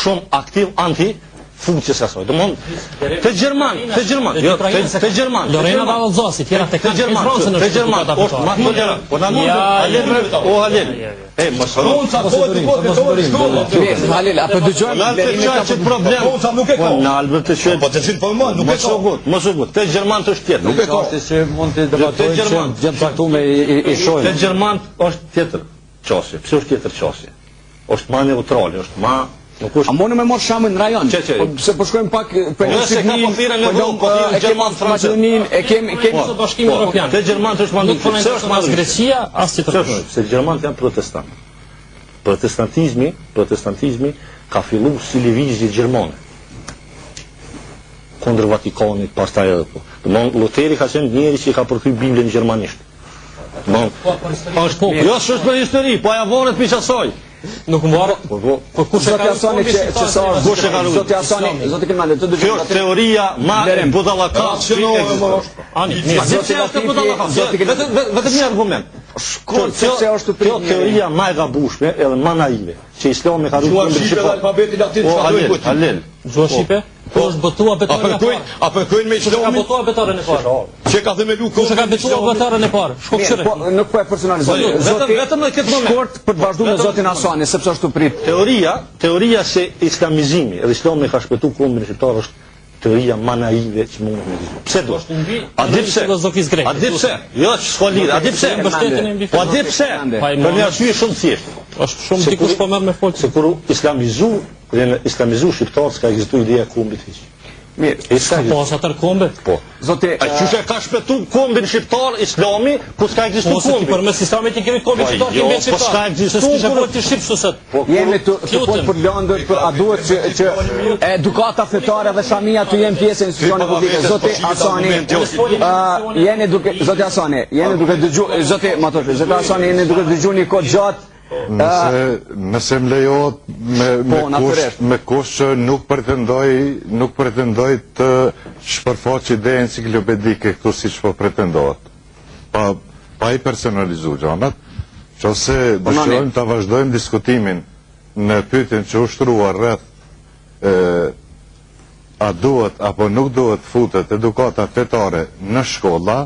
shumë aktiv anti-funkcijës asaj. Domthon te Gjerman, jo, te Gjerman. Lorena Vallazzosi, tjera te Francën, te Gjerman, është më tolerant. Po na Halil. Mos Halil, apo dëgjojmë deri në këtë problem. Nuk e ka. Po na albert të shoj. Po të cilë po më, nuk e ka. Mos u gut. Te Gjerman është tjetër. Nuk e ka se mund të debatojmë që gjë traktuar i shohim. Te Gjerman është tjetër çështje. Pse është tjetër çështje? Është më neutrale, është më A mundë me morë shamë në rajon? Se përshkojmë pak për një signim, e kemi Maqedoninë, e kemi Bashkimin Evropian. Te Gjermanët është mandu, pse është mandu Greqia, as që të se Gjermanët janë protestantë. Protestantizmi ka fillu si lëvizje gjermane. Kundër Vatikanit, pastaj edhe po. Domthon Luteri ka qenë njëri që ka përkthy Biblën gjermanisht. Jo s'është për histori, po ajo vonet për asaj. Nuk morë. Po kush e ka thënë që sa kush e ka Zoti Hasani, Zoti Kelmendi, të dëgjoj. Kjo është teoria më budallaka. Vetëm një argument. Sepse është kjo teoria më e gabueshme edhe më naive, që Islami ka rrugën në alfabetin latin Halil. Zua Shqipe? Ku është botua betorin e parë? A përkojnë me islamin? Ka botua betorin e parë? Që ka themelu Kush ka botua betorin e parë? Shkokshire. Nuk po e personalizoj. Vetëm në këtë moment. Shkurt për të vazhduar me zotin Asani, sepse është prit. Teoria se islamizimi, edhe Islami ka shpëtuar kombin shqiptar është teoria më naive që mund të ekzistojë. Pse do? A di pse? A di pse? Jo, s'ka lidhje. A di pse? Po a di pse? Për një arsye shumë thjeshtë. Është shumë dikush po merr me fol se kur islamizu shqiptarët s'ka ekzistuar ideja e kombit hiç. Mirë, po sa tër kombe? Po. Zoti, a çuçi ka shpëtuar kombin shqiptar Islami, ku s'ka ekzistuar kombi? Po përmes Islamit i kemi kombin shqiptar kemi shqiptar. Po s'ka ekzistuar kur ti shqip sot. Jemi të fol për lëndër, për a duhet që edukata fetare dhe shamia të jenë pjesë e institucioneve publike. Zoti Asani, jeni duke zoti Asani, jeni duke dëgjuar zoti Matoshi, zoti Asani jeni duke dëgjuar një kohë gjatë. Nëse më lejohet me kush që nuk pretendoj të shpërfaq ide enciklopedike këtu siç po pretendohet. Pa i personalizuar gjanat, nëse dëshirojmë ta vazhdojmë diskutimin në pyetjen që u shtruar rreth a duhet apo nuk duhet futet edukata fetare në shkolla,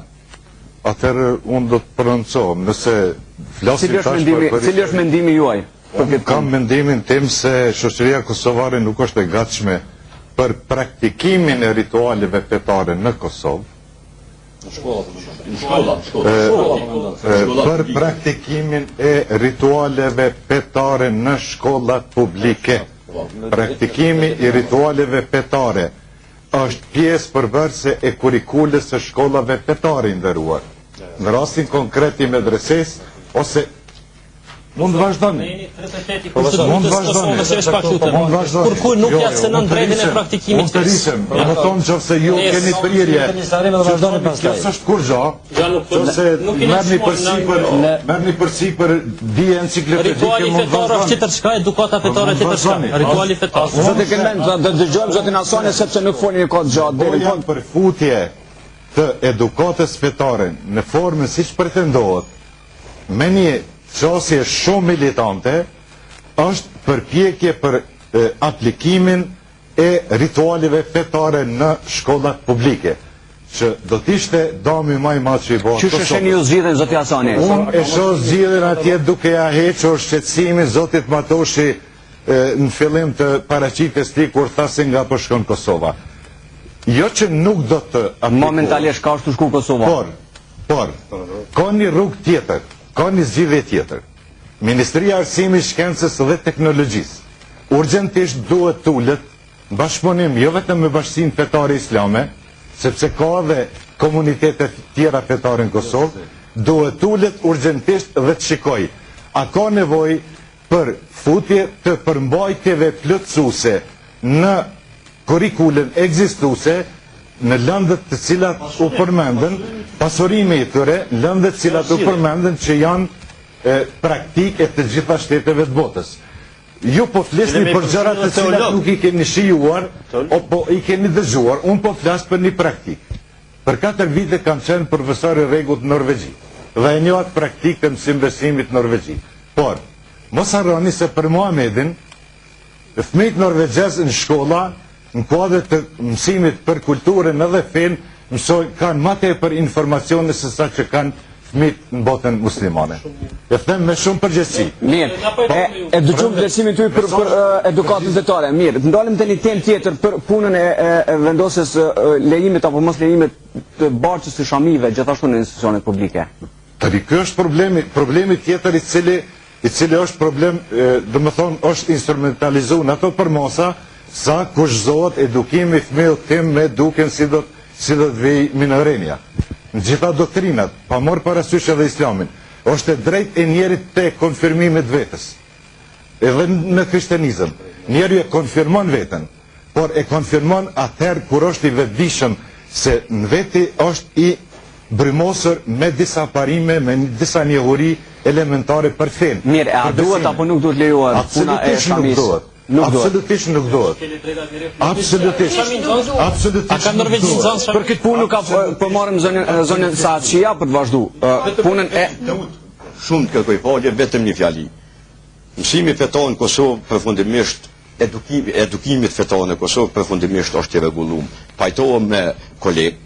atëherë unë do të prononcohem, nëse flasim tash për cili është mendimi juaj? Kam mendimin tim se shoqëria kosovare nuk është e gatshme për praktikimin e ritualeve fetare në Kosovë. Për praktikimin e ritualeve fetare në shkollat publike. Praktikimi i ritualeve fetare është pjesë përbërëse e kurikulës së shkollave fetare nderuar. Në rastin konkret i medreses, ose mund të vazhdoni. Mund të vazhdoni. Kur kuj nuk ja cënon drejtën e praktikimit. Mund të rrisem, në tonë që se ju keni prirje. Kjo s'është kur gjo, që se merni përsi për dije enciklopedike. Rituali fetar është qëtër shka, edukata fetare qëtër shka. Rituali fetar. Zotë Kemen, do dëgjojmë zotin Asani sepse nuk folin një kohë gjatë. Po janë për futje të edukatës fetare në formën si që pretendohet, me një qasje shumë militante, është përpjekje për aplikimin e ritualive fetare në shkollat publike, që do t'ishte dami maj ma që i bërë. Që shëshen ju zgjidhen, zoti Asani? Unë e shoh zgjidhen atje duke ja hequr shqetësimin zotit Matoshi në fillim të paraqitjes ti kur thasin nga po shkon Kosova. Jo që nuk do të momentalisht ka është të shku Kosova. Por, ka një rrugë tjetër, ka një zgjidhje tjetër. Ministria e Arsimit, Shkencës dhe Teknologjisë urgjentisht duhet tullet në bashkëpunim jo vetëm me Bashkinë Fetare Islame, sepse ka dhe komunitete tjera fetare në Kosovë, duhet tullet urgjentisht dhe të shikoj. A ka nevojë për futje të përmbajtjeve plotësuese në kurrikulën ekzistuese në lëndët të cilat u përmendën, pasurimi i tyre, lëndët cilat u përmendën që janë praktike të gjitha shteteve të botës. Ju po flisni për gjërat të cilat nuk i keni shijuar, po i keni dëgjuar, unë po flas për një praktik. Për 4 vite kam qenë profesor i rregut në Norvegji dhe e njoh atë praktikë të mësimbesimit në Norvegji. Por, mos harroni se për Muhamedin, fëmijët norvegjez në shkolla, në kuadër të mësimit për kulturën edhe fen, kanë më tepër informacione se sa që kanë fëmijët në botën muslimane. E them me shumë përgjegjësi. Mirë. E dëgjojmë vlerësimin tuaj për edukatën fetare. Mirë, të ndalim te një temë tjetër për punën e vendosjes lejimit apo mos lejimit të barqës së shamive gjithashtu në institucionet publike. Tani ky është problemi tjetër i cili është problem, domethënë është instrumentalizuar në ato përmosa sa kushtohet edukimi i fëmijët tim me duken si do të vijë minorenja. Në gjitha doktrinat, pa marrë parasysh edhe Islamin, është e drejtë e njerit të konfirmimit vetës. Edhe në krishterizëm, njeri e konfirmon veten, por e konfirmon atëherë kur është i vetëdijshëm se në veti është i brymosur me disa parime, me disa njohuri elementare për fen. Mirë, a duhet apo nuk duhet lejuar puna e shamisë? Absolutisht nuk duhet. Absolutisht. A ka Norvegjin zanë? Për këtë punë nuk ka po marrim zonën Saatshia për të vazhduar. Punën e shumë kërkoj falje vetëm një fjali. Mësimi fetar në Kosovë përfundimisht edukimit fetar në Kosovë përfundimisht është i rregulluar. Pajtohem me kolegë,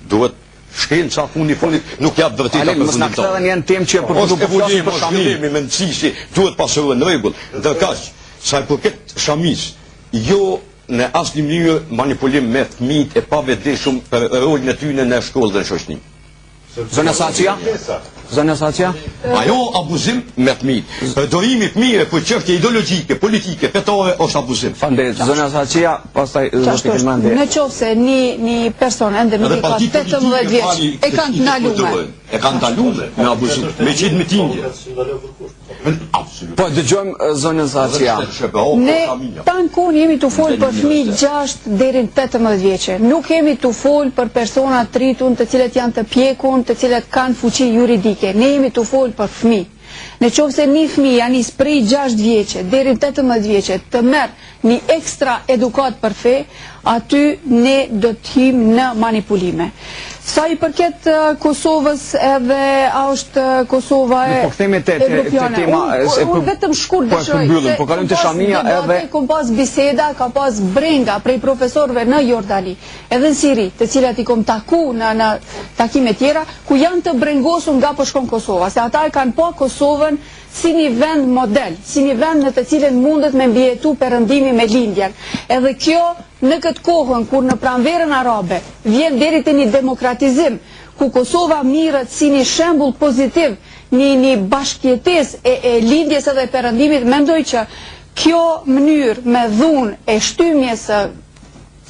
duhet shkenca funi nuk jap vërtetë përfundimtare. Mos na kthehen janë temë që përfundimi për shëndetimi mendësi duhet pasohet në rregull. Ndërkaq, sa i përket shamis, jo në asnjë mënyrë manipulim me fëmijët e pavetëdijshëm për rolin e tyre në shkollë dhe në shoqëri. Zonja Sacia? Ajo abuzim me fëmijët. Përdorimi fëmijëve për çështje ideologjike, politike, fetare është abuzim. Faleminderit. Zonja Sacia, pastaj zoti Kilmandi. Në qoftë se një person ende nuk ka 18 vjeç, e kanë ndaluar. E kanë ndaluar me abuzim, me qenë mitindje. Po dëgjojmë zonjën Sacia. Ne tankun jemi të folë për fëmijë 6 deri në 18 vjeçë. Nuk jemi të folë për persona të rritur, të cilët janë të pjekur, të cilët kanë fuqi juridike. Ne jemi të folë për fëmijë. Në qoftë se një fëmijë janë prej 6 vjeçë deri në 18 vjeçë të merr një ekstra edukat për fe, aty ne do të hym në manipulime. Sa i përket Kosovës edhe a është Kosova e Evropiane. Unë vetëm shkurt dëshiroj. Po kalojmë te Shamia edhe ka pas biseda, ka pas brenga prej profesorëve në Jordani, edhe në Siri, të cilat i kom taku në takime tjera, ku janë të brengosur nga po shkon Kosova, se ata e kanë pa Kosovën si një vend model, si një vend në të cilën mundet me mbjetu perëndimi me lindjen. Edhe kjo në këtë kohën kur në pranverën arabe vjen deri te një demokratizim, ku Kosova mirët si një shembull pozitiv, një bashkëjetesë e lindjes edhe perëndimit, mendoj që kjo mënyrë me dhunë e shtymjes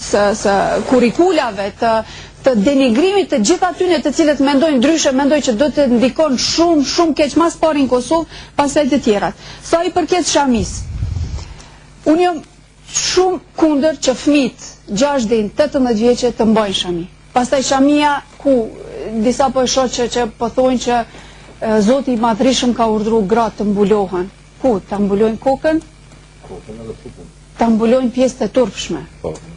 së kurikulave të denigrimit të gjithë atyre të cilët mendojnë ndryshe, mendoj që do të ndikon shumë keq mas pari në Kosovë, pastaj të tjerat. Sa i përket Shamis, unë jam shumë kundër që fëmijët 6 deri në 18 vjeçë të mbajnë Shami. Pastaj Shamia, ku disa po e shoh që po thonë që Zoti i Madhrishëm ka urdhëruar gratë të mbulohen. Ku ta mbulojnë kokën? Ta mbulojnë pjesët e turpshme.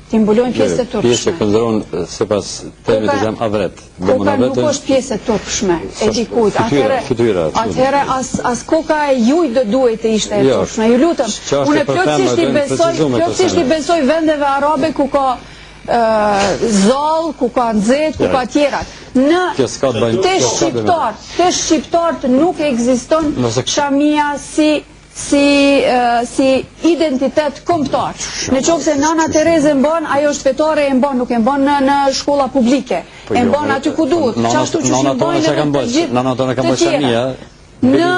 Ti mbulojnë pjesët e turpshme. Pjesë që konsideron sipas termit të jam avret. Koka nuk është pjesë e turpshme e dikujt. Atëherë as koka e juj do duhet të ishte e turpshme. Ju lutem. Unë plotësisht i besoj vendeve arabe ku ka zall, ku ka nxehtë, ku ka tjerat. Te shqiptarët nuk ekziston Shamia si identitet kombëtar. Në qoftë se Nana Tereze e mban, ajo është fetare e mban, nuk e mban në shkolla publike. E mban aty ku duhet. Çashtu që i mbajnë të gjithë. Në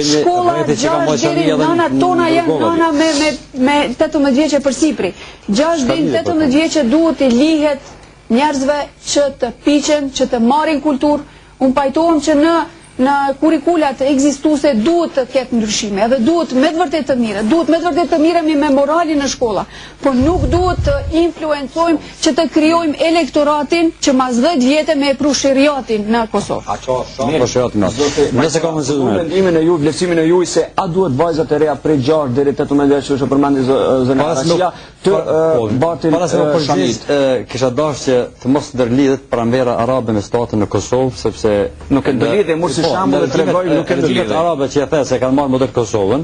shkolla 6 deri nana tona janë nana me 18 vjeçë për sipri. 6 deri në 18 vjeçë duhet i lihet njerëzve që të piqen, që të marrin kulturë. Unë pajtohem që në kurikulat ekzistuese duhet të ketë ndryshime, edhe duhet me të vërtetë të mira, me moralin në shkolla, por nuk duhet të influencojmë që të krijojmë elektoratin që mas 10 vjetë me prusheriatin në Kosovë. Nëse ka mendimin e juaj, vlerësimin e juaj se a duhet vajzat e reja prej 6 deri 18 vjeç që përmendi zona Rasia të batin Shamit. Kisha dashur që të mos ndërlidhet pranvera arabe me statin në Kosovë, sepse nuk e ndërlidhet shembull e tregoj nuk e regjimet arabe që e the se kanë marrë model Kosovën,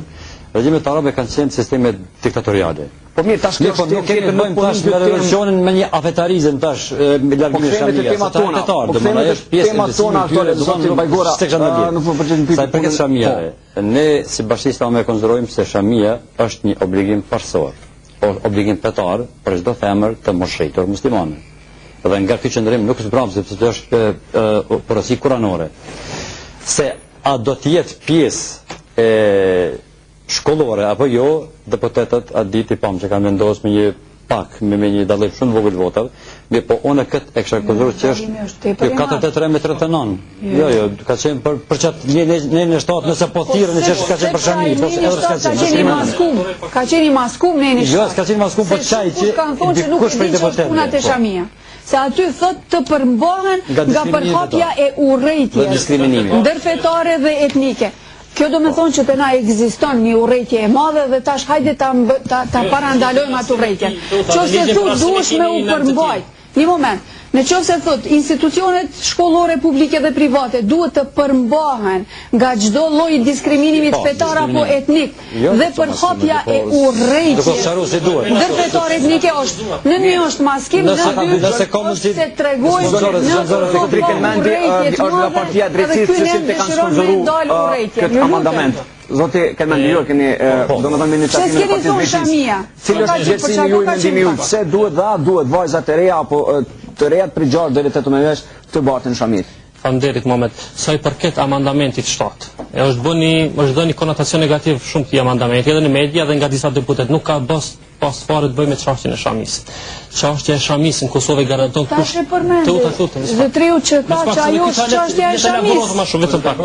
regjimet arabe kanë qenë sisteme diktatoriale. Po mirë, tash nuk kemi bëjmë tash me revolucionin me një afetarizëm tash me largimin e Shamia. Tema tona aktuale zoti Bajgora. Sa i përket Shamia, ne si Bashkia Islame konsiderojmë se Shamia është një obligim parsor, obligim fetar për çdo femër të moshitur muslimane. Dhe nga ky qendrim nuk është brapë sepse është porosi kuranore. Se a do të jetë pjesë shkollore apo jo, deputetët atë ditë i pam që kanë vendosur me një pak me një dallim shumë vogël votave, me po unë këtë e kisha konsideruar që është 43 me 39. Jo, ka qenë për çat në shtat nëse po thirrën që ka qenë për Shami, po ka qenë maskum në një shtat. Jo, ka qenë maskum po çaj që kanë thonë që nuk është punat e Shamia. Se aty thot të përmbahen nga përhapja e urrejtjes ndërfetare dhe etnike. Kjo do me thonë që të na ekziston një urrejtje e madhe dhe tash hajde ta parandalojmë atë urrejtje. Qose thu duhesh me u përmbajt. Një moment, Në qoftë se thot, institucionet shkollore publike dhe private duhet të përmbahen nga çdo lloj diskriminimit fetar apo etnik dhe përhapja e urrëties ndërfetar etnike është në një është maskim, në dy është se tregojnë është partia drejtësisë se të kanë sponsoruar këtë amandament. Zoti Kelmendi, ju keni domethënë me iniciativën e Partisë Drejtësisë. Cili është gjësimi juaj, mendimi juaj, pse duhet vajzat e reja apo të rejat për 6 deri 18 vjeç të bartin shamit? Faleminderit Mohamed. Sa i përket amandamentit 7. Është dhënë konotacion negativ shumë këtij amandamenti edhe në media dhe nga disa deputet. Nuk ka pas fare të bëjë me çështjen e Shamisë. Çështja e Shamisë në Kosovë garanton kush Zotëriu që tha që ajo është çështja e Shamisë. Vetëm pak.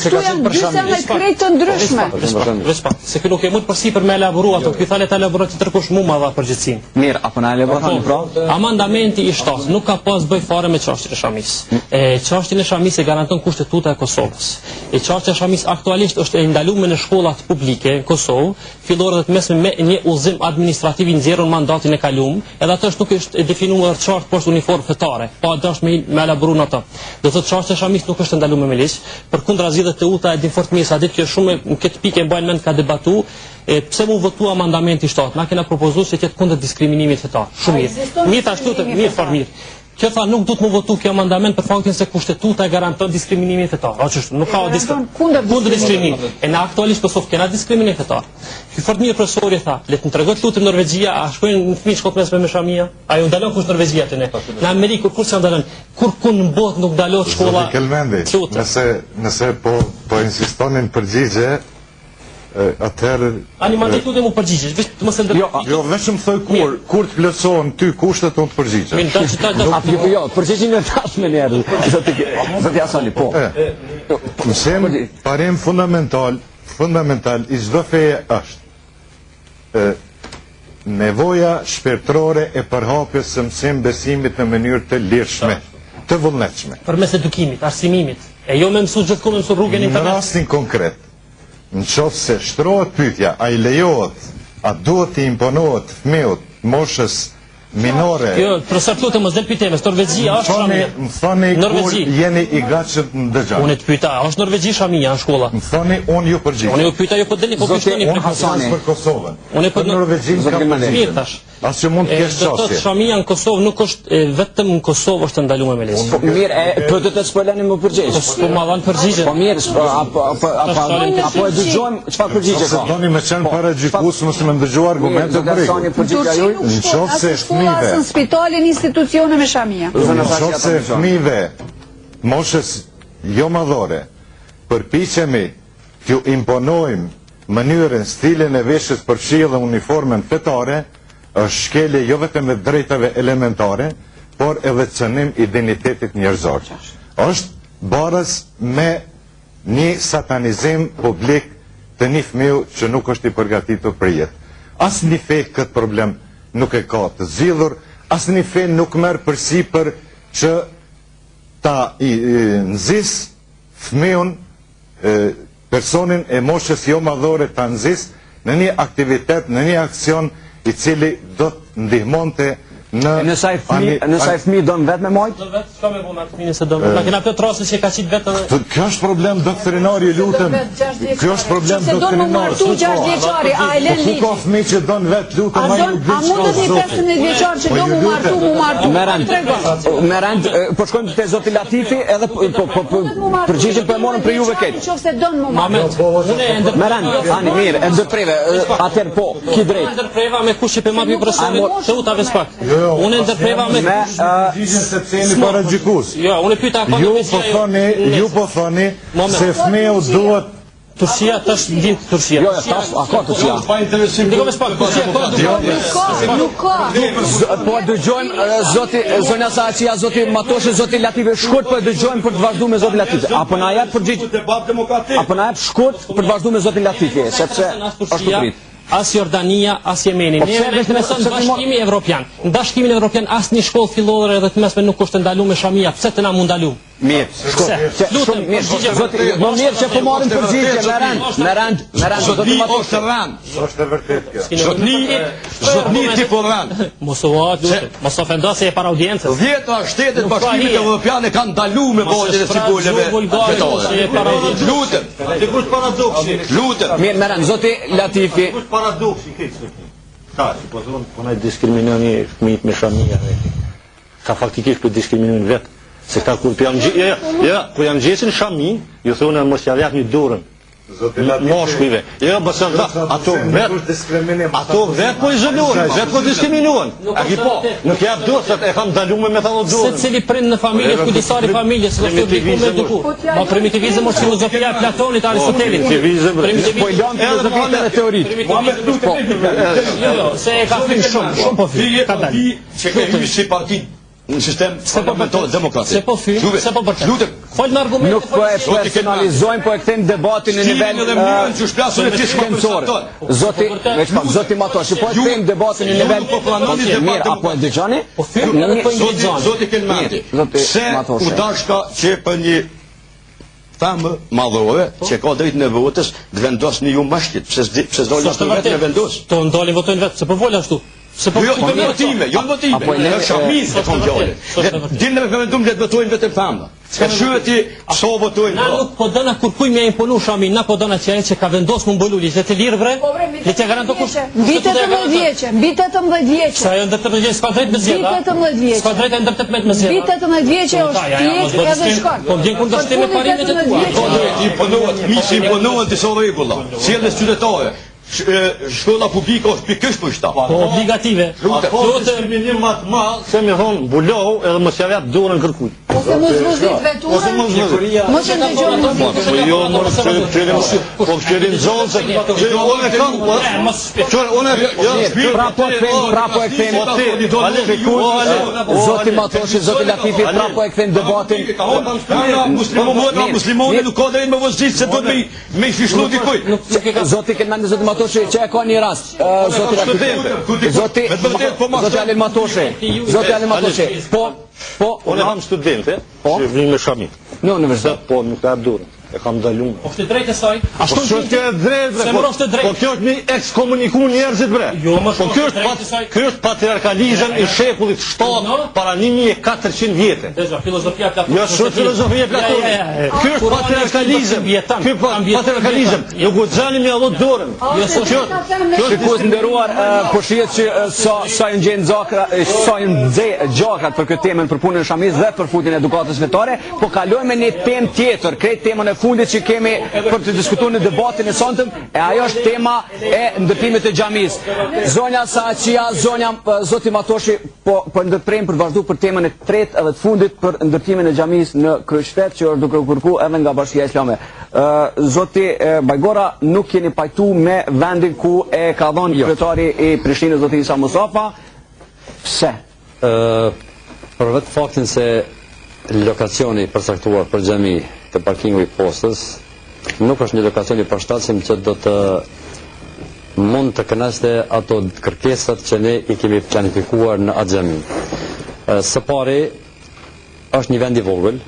Këtu janë dy sende krejt të ndryshme. Vespa, se ky nuk e mund përsipër me elaboruar ato. Ky thalet elaboruar të tërkush mua ma dha përgjithësinë. Mirë, apo na elaboroni pra? Amandamenti i 7 nuk ka pas bëj fare me çështjen e Shamisë. Çështjen e Shamisë e garanton kushtetuta e Kosovës. Çështja e Shamisë aktualisht është e ndaluar në shkollat publike në Kosovë, fillore dhe të mesme me një udhëzim administrativ i nxjerrur mandatin e kaluar, edhe atë nuk është definuar qartë poshtë uniform fetare, pa dash me elaboruar ato. Do thotë çështja e Shamisë nuk është ndaluar me ligj, përkundra zgjedhjet e UTA e din fort mirë sa ditë që shumë në këtë pikë e mbajnë mend ka debatu, pse mu votua amandamenti 7, na kena propozuar se të jetë kundër diskriminimit fetar. Shumë mirë. Mirë ashtu të mirë fort mirë. Kjo tha nuk duhet mu votu kjo amandament për faktin se kushtetuta e garanton diskriminimin fetar. Nuk ka kundër diskriminimit. E në aktualisht Kosovë kena diskriminim fetar. Ky fort mirë profesori tha, le të tregoj lutem Norvegjia, a shkojnë në fëmijë shkollë mesme me shamia? Ajo ndalon kush Norvegjia te ne. Në Amerikë kur s'e ndalon, kur në botë nuk dalohet shkolla. Nëse po insistonin përgjigje, atëherë ani ma ditu dhe mu përgjigjesh, vetë mos e ndërtoj. Jo, vetëm thoj kur të plotësohen ty kushtet unë të përgjigjesh. Jo, përgjigjin e tashme njerëz. Zoti Asani, po. Mësim parim fundamental i çdo feje është nevoja shpirtërore e përhapjes së mësim besimit në mënyrë të lirshme, të vullnetshme. Përmes edukimit, arsimimit, e jo me mësu gjithkohë me mësu rrugën e internet. Në rastin konkret, në qoftë se shtrohet pyetja, a i lejohet, a duhet të imponohet fëmijët moshës minore. Jo, profesor lutem mos del pyetjes, Norvegjia është shamia. Më thoni kur jeni i gatshëm të dëgjoni. Unë të pyeta, është Norvegji shamia në shkolla? Më thoni unë ju përgjigj. Unë ju pyeta ju po deni po pyetoni për Kosovën. Unë për Norvegjinë kam mirë tash. As që mund të kesh çështje. Shamia në Kosovë nuk është vetëm në Kosovë është ndaluar me ligj. Po mirë, po do të spolani më përgjigj. Po ma dhan përgjigje. Po mirë, apo e dëgjojmë çfarë përgjigje ka. Doni më çan para gjykues mos më ndëgjoj argumente për. Në qoftë se fëmijëve në spitalin institucione me shamia. Në qoftë se fëmijëve moshës jo madhore përpiqemi t'ju imponojmë mënyrën, stilin e veshjes për fshirë dhe uniformen fetare, është shkelje jo vetëm e drejtave elementare, por edhe cënim i dignitetit njerëzor. Është barës me një satanizim publik të një fëmiu që nuk është i përgatitur për jetë. Asë një fe këtë problem nuk e ka të zgjidhur, asë një fe nuk merë përsipër që ta nxis fëmiun, personin e moshës jo madhore ta nxis në një aktivitet, në një aksion i cili do të ndihmonte Nësaj fëmi do në vetë me majtë? Do vetë, s'ka me bu me atë fëmi nëse do me. Na kena për trasën që ka qitë vetë edhe... Kjo është problem doktrinari, lutëm. Kjo është problem doktrinari. Se do në martu 6 vjeqari, a e len liqë. Ku ka fëmi që do në vetë, lutëm, a ju A mundet një 15 vjeqari që do mu martu? Merend, po shkojmë të zoti Latifi edhe përgjigjen për e morën për juve ketë. Qofse do në mu martu. Merend, ani mirë, e ndërpreve, atër po, ki drejt. Ndërpreva me kush që për mapi profesorit, të utave s'pak. Unë ndërpreva me përgjigjen sepse jeni para gjykues. Jo, unë pyeta ka Ju po thoni se fëmiu duhet Turqia tash ndin Turqia. Jo, tash a ka Turqia. Pa interesim. Digo me spak Turqia ka. Nuk ka. Po dëgjojmë zonja Saçia, zoti Matoshi, zoti Latifi shkurt po dëgjojmë për të vazhduar me zotin Latifi. Apo na jap përgjigje debat demokratik. Apo na jap shkurt për të vazhduar me zotin Latifi, sepse është prit. As Jordania, as Jemeni. Ne intereson bashkimi evropian. Në bashkimin evropian as një shkollë fillore dhe të mesme nuk është ndaluar me shamia. Pse të na mund ndalu? Mirë, shumë mirë, më mirë që po marrim përgjigje, me rand, Zotni është rand. Është e vërtet kjo. Zotni ti po rand. Mos u lutem, mos ofendosi e para audiencës. 10 shtetet bashkimit evropiane kanë ndaluar me bordin e simboleve. Lutem. Dikush paradoksi. Lutem. mirë, me rand, zoti Latifi. Dikush paradoksi këtë. Ta, po thonë, po na diskriminoni fëmijët me shamia. Ka faktikisht për diskriminojnë vetë. Se këta kur janë gjesin shamin, ju thonë mos ja japni dorën. Moshkujve. Ato vetë po izoluohen, vetë po diskriminuan. Nuk jap dorë, e kam ndaluar me thallë dorën. Se cili prind në familje, kujdesari familjes, nuk është diku me diku. Ma primitivizëm është filozofia e Platonit, Aristotelit. Po i lëmë filozofinë e teoritë. Jo, se e ka finë shumë po finë. Ka dalë. Që kemi si parti në sistem parlamentar demokratik. Se po finë, se po bërtet. Lutem. Fol me argumente. Nuk po e personalizojmë, po e kthejmë debatin në nivel shkencor. Zoti Matoshi, po e kthejmë debatin në nivel mirë, apo e dëgjoni? Po finë, po i dëgjoni. Zoti Kelmandi. Se u dashka që për një thamë madhore që ka drejt në votës të vendosni ju mashkit. Pse s'dolën ashtu vetë në vendos? To ndalin votojnë vetë, se po vol ashtu. Jo votime. Në shamis e kom gjallë. Dinë me vendum le të votojnë vetëm thamë. Ska shyeti so votojnë. Na nuk po dëna kur kuj me imponu shamin, na po dëna që ka vendos më mbulu ligjë të lirë bre. Le t'ja garanto kush. Mbi 18 vjeçë, mbi 18 vjeçë. Sa janë ndër 18 vjeçë, s'ka drejt me zgjedhje. Mbi 18 vjeçë. S'ka drejt ndër 18 me zgjedhje. Mbi 18 vjeçë është tjetër edhe shkon. Po vjen kundërshtim me parimet e tua. Imponohet disa rregulla. Sjelljes qytetare. Shkolla publike është pikërisht për shta. Po obligative. Diskriminim më të madh se më thon bulohu edhe mos ja jap dorën kërkuj. Ose mos vëzit vetuar. Mos e dëgjoni. Jo, mos po qerin zonë se unë kam. Prapo e kthejmë. Zoti Matoshi, zoti Latifi, prapo e kthejmë debatin. Muslimoni nuk ka drejt me vozhgjit se duhet me fishlu dikujt. Zoti Kelmandi, zoti Matoshi, që e ka një rast. Zoti Alin Matoshi. Zoti Alin Matoshi. Po, unë jam studente, që vim me shamin. Në universitet. Po, nuk ka dorën. E kam dalun. Po këtë drejtë e saj. Ashtu është e drejtë. Po kjo është mi ekskomuniku njerëzit bre. Jo, më po kjo është patriarkalizëm i shekullit 7 para 1400 vjetë. Filozofia Platonit. Jo, është filozofia Platonit. Ky është patriarkalizëm. Ky patriarkalizëm. Ju guxani me allot dorën. Jo, shikues nderuar, po shihet që sa i ngjen zakra, sa i nxe gjakat për këtë temën për punën e shamis dhe për futjen e edukatës fetare, po kalojmë në një temë tjetër, krejt temën e fundit që kemi për të diskutuar në debatin e sonte, e ajo është tema e ndërtimit të xhamis. Zonja Saçia, zoti Matoshi, po ndërprem për vazhdu për temën e tretë edhe të fundit për ndërtimin e xhamis në Kryeqytet, që është duke u kërkuar edhe nga Bashkia Islame. Zoti Bajgora, nuk keni pajtu me vendin ku e ka dhënë kryetari i Prishtinës, zoti Isa Musafa. Pse? Për vetë faktin se lokacioni përcaktuar për xhami të parkingu i postës nuk është një lokacion i përshtatshëm që do të mund të kënaqte ato kërkesat që ne i kemi planifikuar në atë xhami. Së pari, është një vend i vogël,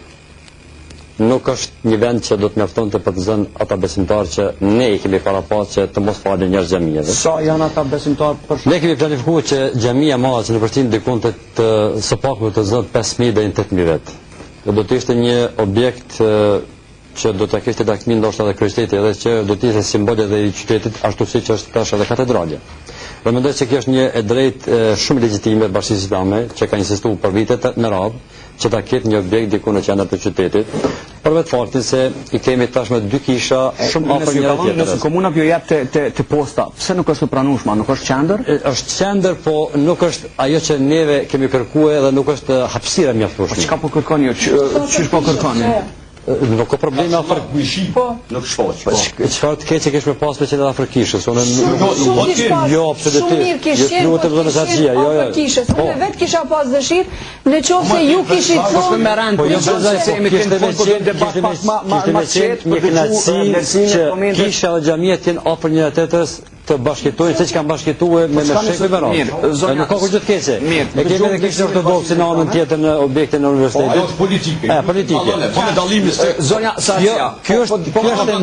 nuk është një vend që do të mjaftonte për të zënë ata besimtarë që ne i kemi parapat që të mos falen njerëz xhamive. Sa janë ata besimtarë për shkak? Ne kemi planifikuar që xhamia e madhe që në Prishtinë dikon të së paku të zënë 5000 deri në 8000 vet. Do të ishte një objekt që do të kishte takmin ndoshta edhe Kryeqyteti, edhe që do të ishte simbol edhe i qytetit, ashtu siç është tash edhe katedralja. Dhe mendoj se kjo është një e drejtë shumë legjitime e Bashkisë Islame, që ka insistuar për vite me radhë që ta ketë një objekt diku në qendër të qytetit, për vetë faktin se i kemi tashmë dy kisha shumë afër njëra tjetrës. Nëse komuna ju jep te posta, pse nuk është e pranueshme, nuk është qendër? Është qendër, po nuk është ajo që neve kemi kërkuar dhe nuk është hapësira mjaftueshme. Çka po kërkoni ju? Çish po kërkoni? Nuk ka probleme afër nuk shfaq. Çfarë të keq që kesh me pas me qenë afër kishës? Unë jo, absolutisht. Jo, lutem zonë Saçia, jo. Unë vetë kisha pas dëshirë në qoftë se ju kishit thonë me rand. Po jo se jemi të vështirë debat pas një kënaqësi që kisha dhe xhamia të jenë afër njëra tjetrës të bashkëtojnë siç kanë bashkëtuar me shekë me radhë. Nuk ka kur gjë të keqe. E kemi edhe kishë ortodoksi në anën tjetër në objektin e universitetit. Ajo është politike. Politike. Po me dallimin se zonja Sasia. Kjo është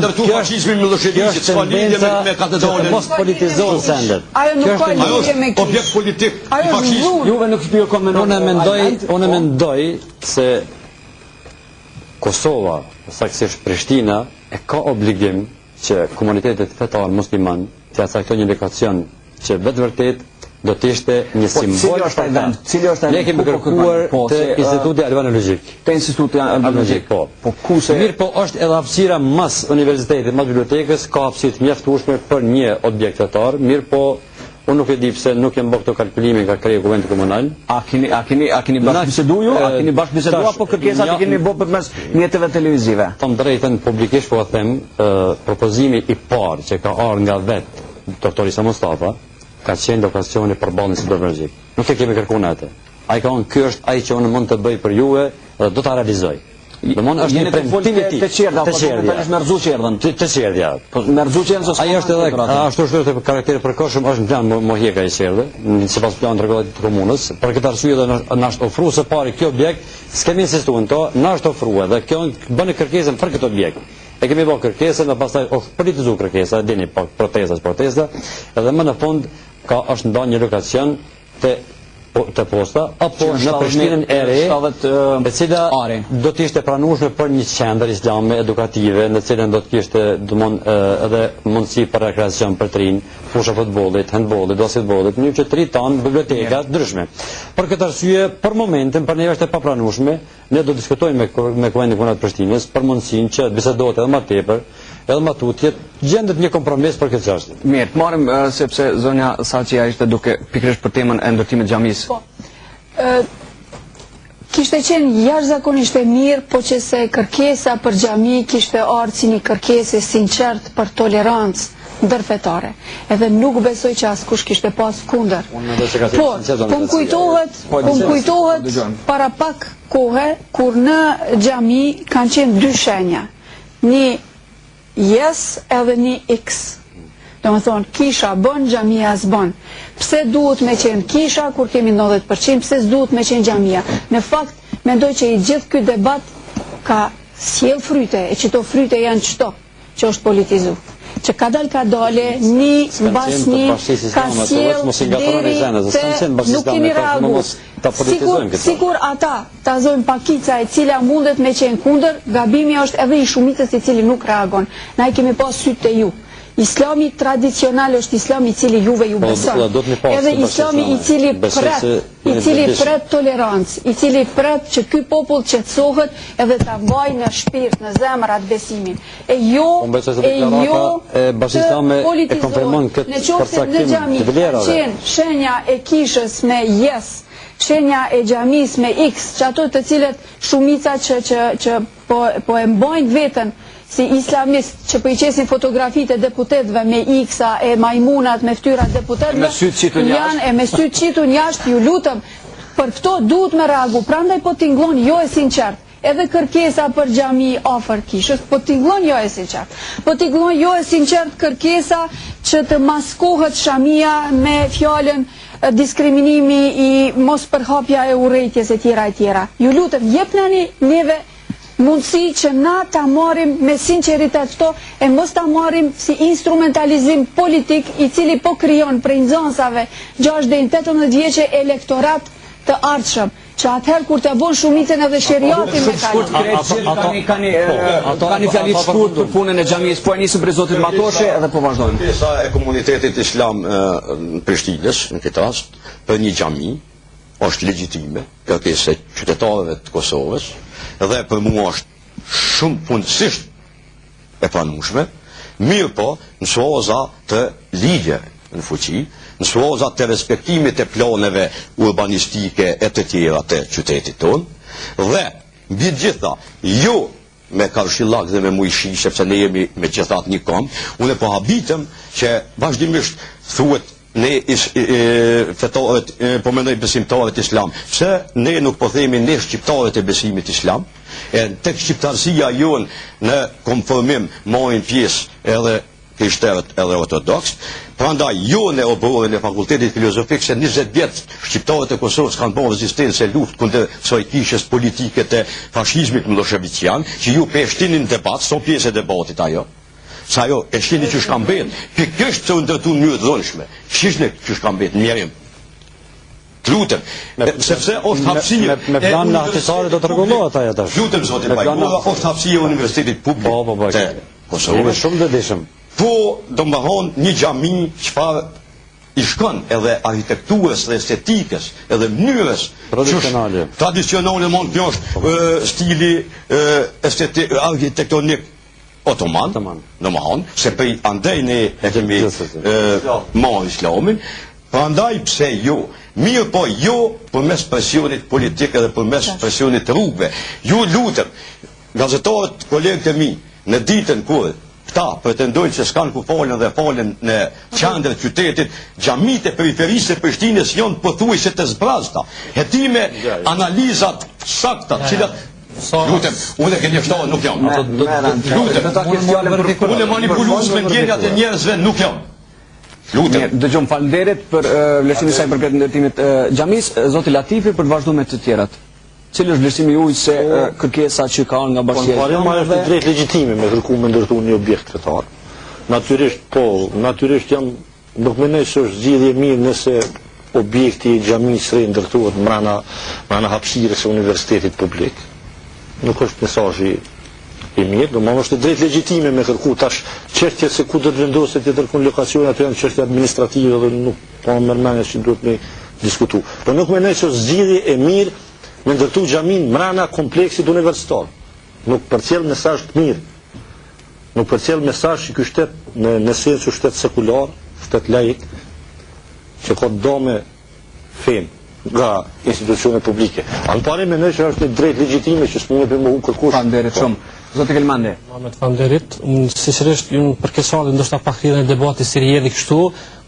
ndërtuar fashizmi Miloševićit, s'ka lidhje me katedralen. Mos politizohen sendet. Ajo nuk ka lidhje me kishë. Objekt politik i fashizmit. Juve nuk ju komentojnë. Unë mendoj se Kosova, saktësisht Prishtina, e ka obligim që komunitetet fetar musliman të caktojnë një lokacion që vetë vërtet do të ishte një simbol. Cili është ai? Ne kemi kërkuar te Instituti Albanologjik. Te Instituti Albanologjik. Po. Mirë, po është edhe hapësira mas universitetit, mas bibliotekës, ka hapësirë të mjaftueshme për një objekt fetar. Mirë, po unë nuk e di pse nuk jem bërë këto kalkulime nga krye kuventit komunal. A keni bashkëbisedu ju? A keni bashkëbisedu apo kërkesat i keni bërë përmes mjeteve televizive? Them drejtën publikisht, po them, propozimi i parë që ka ardhur nga vetë doktor Isa Mustafa ka qenë lokacioni për ballin Albanologjik. Nuk e kemi kërkuar atë. Ai ka thonë ky është ai që unë mund të bëj për juve dhe do ta realizoj. Domthon është një premtim i tij. Të qerdha, apo tani me rrezu qerdhën. Të qerdha. Po me rrezu qerdhën. Ai është edhe ashtu është karakteri përkohshëm, është në plan mohjeka i qerdhë, sipas planit rregullimit të komunës. Për këtë arsye dhe na është ofruar së pari kjo objekt, s'kemi insistuar në to, na është ofruar dhe kjo bën kërkesën për këtë objekt. E kemi bërë kërkesën dhe pastaj është politizuar kërkesa, dini pa protesta, edhe më në fund është ndarë një lokacion të posta apo në Prishtinën e re, e cila do të ishte pranueshme për një qendër islame edukative, në cilën do të kishte edhe mundësi për rekreacion për të rinj, fusha futbollit, handbollit, basketbollit, një që të rinj tanë biblioteka ndryshme. Për këtë arsye, për momentin, për ne është e papranueshme, ne do të diskutojmë me Kuvendin Komunal të Prishtinës për mundësinë që të bisedohet edhe më tepër, edhe më tutje, gjendet një kompromis për këtë çështje. Mirë, të marrim sepse zonja Saçia ishte duke pikërisht për temën e ndërtimit të xhamisë. Po. Kishte qenë jashtëzakonisht e mirë, po që se kërkesa për xhami kishte ardhur si një kërkesë sinqert për tolerancë ndërfetare. Edhe nuk besoj që askush kishte pas kundër. Por, po më kujtohet para pak kohe kur në xhami kanë qenë dy shenja. Një yes edhe një x. Do më thonë, kisha bën, xhamia s'bën. Pse duhet me qenë kisha kur kemi 90%, pse s'duhet me qenë xhamia? Në fakt, mendoj që i gjithë ky debat ka sjell fryte, e që to fryte janë çto, që është politizuar. Që ka dale, një mbas një, ka sjell deri te nuk kemi reaguar. Sigur ata ta zojnë pakica e cila mundet me qenë kundër, gabimi është edhe i shumicës i cili nuk reagon. Na i kemi pas sytë te ju. Islami tradicional është islami i cili juve ju beson. Edhe islami i cili pret tolerancë, i cili pret që ky popull qetësohet edhe ta mbajë në shpirt, në zemër atë besimin. E jo të politizohet. Në qoftë në xhami qenë shenja e kishës me yes, shenja e xhamis me x, që ato të cilët shumica që po e mbajnë veten si islamist që po i qesin fotografitë e deputetëve me x-a e majmunat me fytyrat deputetëve janë e me sytë qitur jashtë, ju lutem, për këto duhet me reagu, prandaj po t'inglon jo e sinqert. Edhe kërkesa për xhami afër kishës, po t'inglon jo e sinqert. Po t'inglon jo e sinqert kërkesa që të maskohet xhamia me fjalën diskriminimi i mos përhapja e urrejtjes e tjera. Ju lutem, jepnani neve mundësi që na ta marrim me sinqeritet këto e mos ta marrim si instrumentalizim politik i cili po krijon prej nxënësave 6 deri në 18 vjeçë elektorat të ardhshëm, që atëherë kur të bën shumicën edhe sheriatin me kanë fjali shkurt për punën e xhamisë, po e nisëm për zotin Matoshe edhe po vazhdojmë. Pjesa e komunitetit islam në Prishtinës, në këtë rast, për një xhami është legjitime, kërkesa e qytetarëve të Kosovës, dhe për mua është shumë punësisht e pranueshme, mirë po në suoza të ligje në fuqi, në suoza të respektimit e planeve urbanistike e të tjera të qytetit tonë, dhe mbi gjitha, jo me karshillak dhe me mujshi, sepse ne jemi me gjithat një kom, unë po habitëm që vazhdimisht thuhet ne po mendoj besimtarët islam, pse ne nuk po themi ne shqiptarët e besimit islam, e tek shqiptarësia jonë në konformim marrin pjesë edhe krishterët edhe ortodoks. Prandaj jo në oborën e fakultetit filozofik se 20 vjet shqiptarët e Kosovës kanë bërë rezistencë luftë kundër kësaj kishës politike të fashizmit mloshevician, që ju peshtinin debat, son pjesë e debatit ajo. Sa ajo e shtini që shka mbet, pikërisht të ndërtu në mënyrë të dhënshme. Shishne që shka mbet, njerim. Lutem, sepse është hapësirë. Me plan në artisare do të rregullohet ajo tash. Lutem zotin Bajkova, është hapësirë e Universitetit Publik të Kosovës. Shumë të dishëm. Po, do më thonë një xhami çfarë i shkon edhe arhitekturës dhe estetikës, edhe mënyrës tradicionale mund kjo është stili arhitektonik otoman, në mahon, se për andaj ne e kemi mahon islamin, prandaj pse jo, mirë po jo për mes presionit politik edhe për mes presionit rrugve. Ju lutem, gazetarët kolegët e mi, në ditën kur këta pretendojnë që s'kanë ku falen dhe falen në qendër të qytetit, xhamit e periferisë së Prishtinës janë pothuajse të zbrazta. Hetime analizat sakta, cilat lutem, unë e keni ftohtë nuk jam. Lutem, unë manipulues me ndjenjat e njerëzve nuk jam. Lutem. Dëgjom, faleminderit për vlerësimin e saj përket ndërtimit xhamisë, zoti Latifi për të vazhduar me të tjerat. Cili është vlerësimi juaj se kërkesa që ka nga Bashkia Islame është drejt legjitime me kërku me ndërtu një objekt fetar. Natyrisht po, natyrisht jam nuk mendoj se është zgjidhje mirë nëse objekti i xhamisë së ndërtohet mbrana hapësirës së universitetit publik. Nuk është mesazhi i mirë, domosdoshmë është drejt legjitime me kërku tash çështje se ku do të vendoset të tërkon lokacione ato janë çështje administrative dhe nuk po më mendoj se duhet me diskutu. Po nuk mendoj se është zgjidhje e mirë me ndërtu xhamin mbrana kompleksit universitar. Nuk përcjell mesazh të mirë. Nuk përcjell mesazh që ky shtet në esencë është shtet sekular, shtet laik, që ka dome fen nga institucione publike. Anëpare mendoj se është një drejt legjitime që s'mund të bëjmë kërkues. Faleminderit shumë. Zoti Kelmande. Mohamed faleminderit. Sinqerisht unë për kësaj ndoshta pak hidhen në debatin si rjedhi kështu,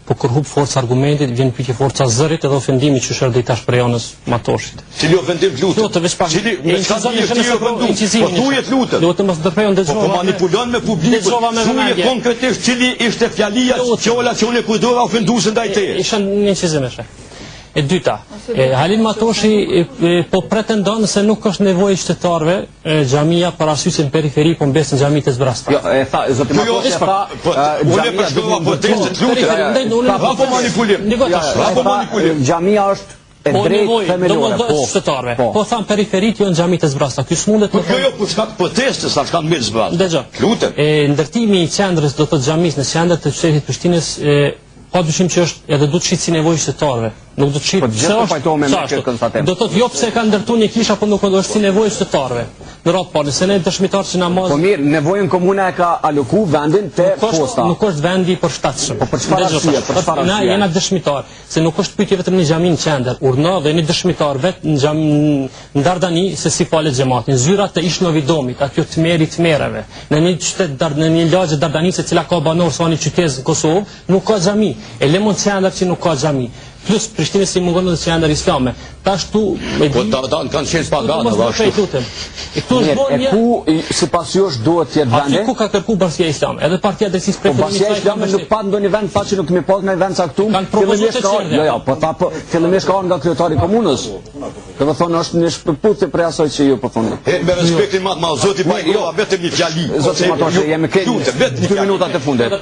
po kur hub forca argumentit, vjen pyetje forca zërit edhe ofendimi që është erdhi tash për anës Matoshit. Cili ofendim lutem? Jo, të veç pak. Cili me çfarë po thujet lutem? Do të mos ndërprej ndëgjova. Po manipulon me publikun. Thujet konkretisht cili ishte fjalia qola që unë kujdora ofenduese ndaj teje. Isha një çizim është. E dyta, Halil Matoshi po pretendon se nuk është nevojë qytetarëve xhamia për arsye se në periferi po mbesin xhamitë zbrasta. Jo, e tha zoti Matoshi unë përshkrova protestet lutem. Apo manipulim. Apo manipulim. Xhamia është e drejtë themelore po qytetarëve. Po than periferit janë xhamitë zbrasta. Ky s'mundet të jo po çka proteste sa kanë me zbrasta. Dëgjoj. Lutem. Ndërtimi i qendrës do të thotë xhamisë në qendër të qytetit Prishtinës pa dyshim që është edhe do të shit si nevojë qytetarëve. Nuk do të shit. Do të thotë jo pse ka ndërtuar një kishë apo nuk është si nevojë qytetarëve. Në radhë parë, se ne dëshmitar që namaz. Po mirë, nevojën komuna e ka aloku vendin te posta. Nuk është vendi i përshtatshëm. Po për çfarë arsye? Për çfarë arsye? Na jena dëshmitar, se nuk është pyetje vetëm në xhamin qendër. Urna dhe jeni dëshmitar vetë në xhamin në Dardani se si falet xhamatin. Zyrat të ish Novidomit, aty të merave. Në një qytet në një lagje Dardanisë e cila ka banor sa një qytet në Kosovë, nuk ka xhami. E lemon qendër që nuk ka xhami. Plus Prishtinës si mungon edhe qendër islame. Tash tu me po Dardan kanë qenë pagana ashtu. E ku sipas jush duhet të jetë vendi? Ku ka kërku Bashkia Islame? Edhe Partia e Drejtësisë preferimit. Po Bashkia Islame nuk pa ndonjë vend faqe nuk kemi pas në vend caktuar. Fillimisht ka, jo, po tha po fillimisht ka nga kryetari i komunës. Do të thonë është një shpërputje prej asaj që ju po thoni. Me respektin më të madh zoti Bajkova vetëm një fjali. Zoti Matoshi jemi këtu vetëm 2 minutat e fundit.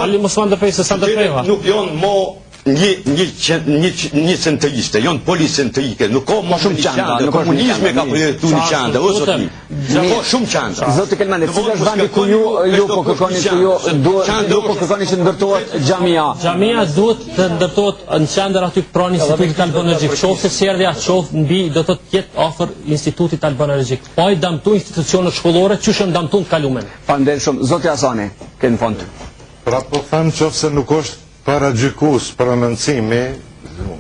Ali mos mund të prej se sa ndërpreva. Nuk janë mo një centriste, janë policentrike, nuk ka më shumë qendra, në komunizme ka përjetuar një qendër, ose ti. Po shumë qendra. Zoti Kelmani, cili është vendi ku ju po kërkoni që ju po kërkoni që ndërtohet xhamia? Xhamia duhet të ndërtohet në qendër aty pranë Institutit Albanoregjik. Qoftë Serdja, qoftë mbi do të jetë afër Institutit Albanoregjik. Pa i damtu institucionet shkollore që shën damtu në kalumen. Faleminderit shumë. Zoti Hasani, keni fond. Pra po them nëse nuk është para gjykus prononcimi,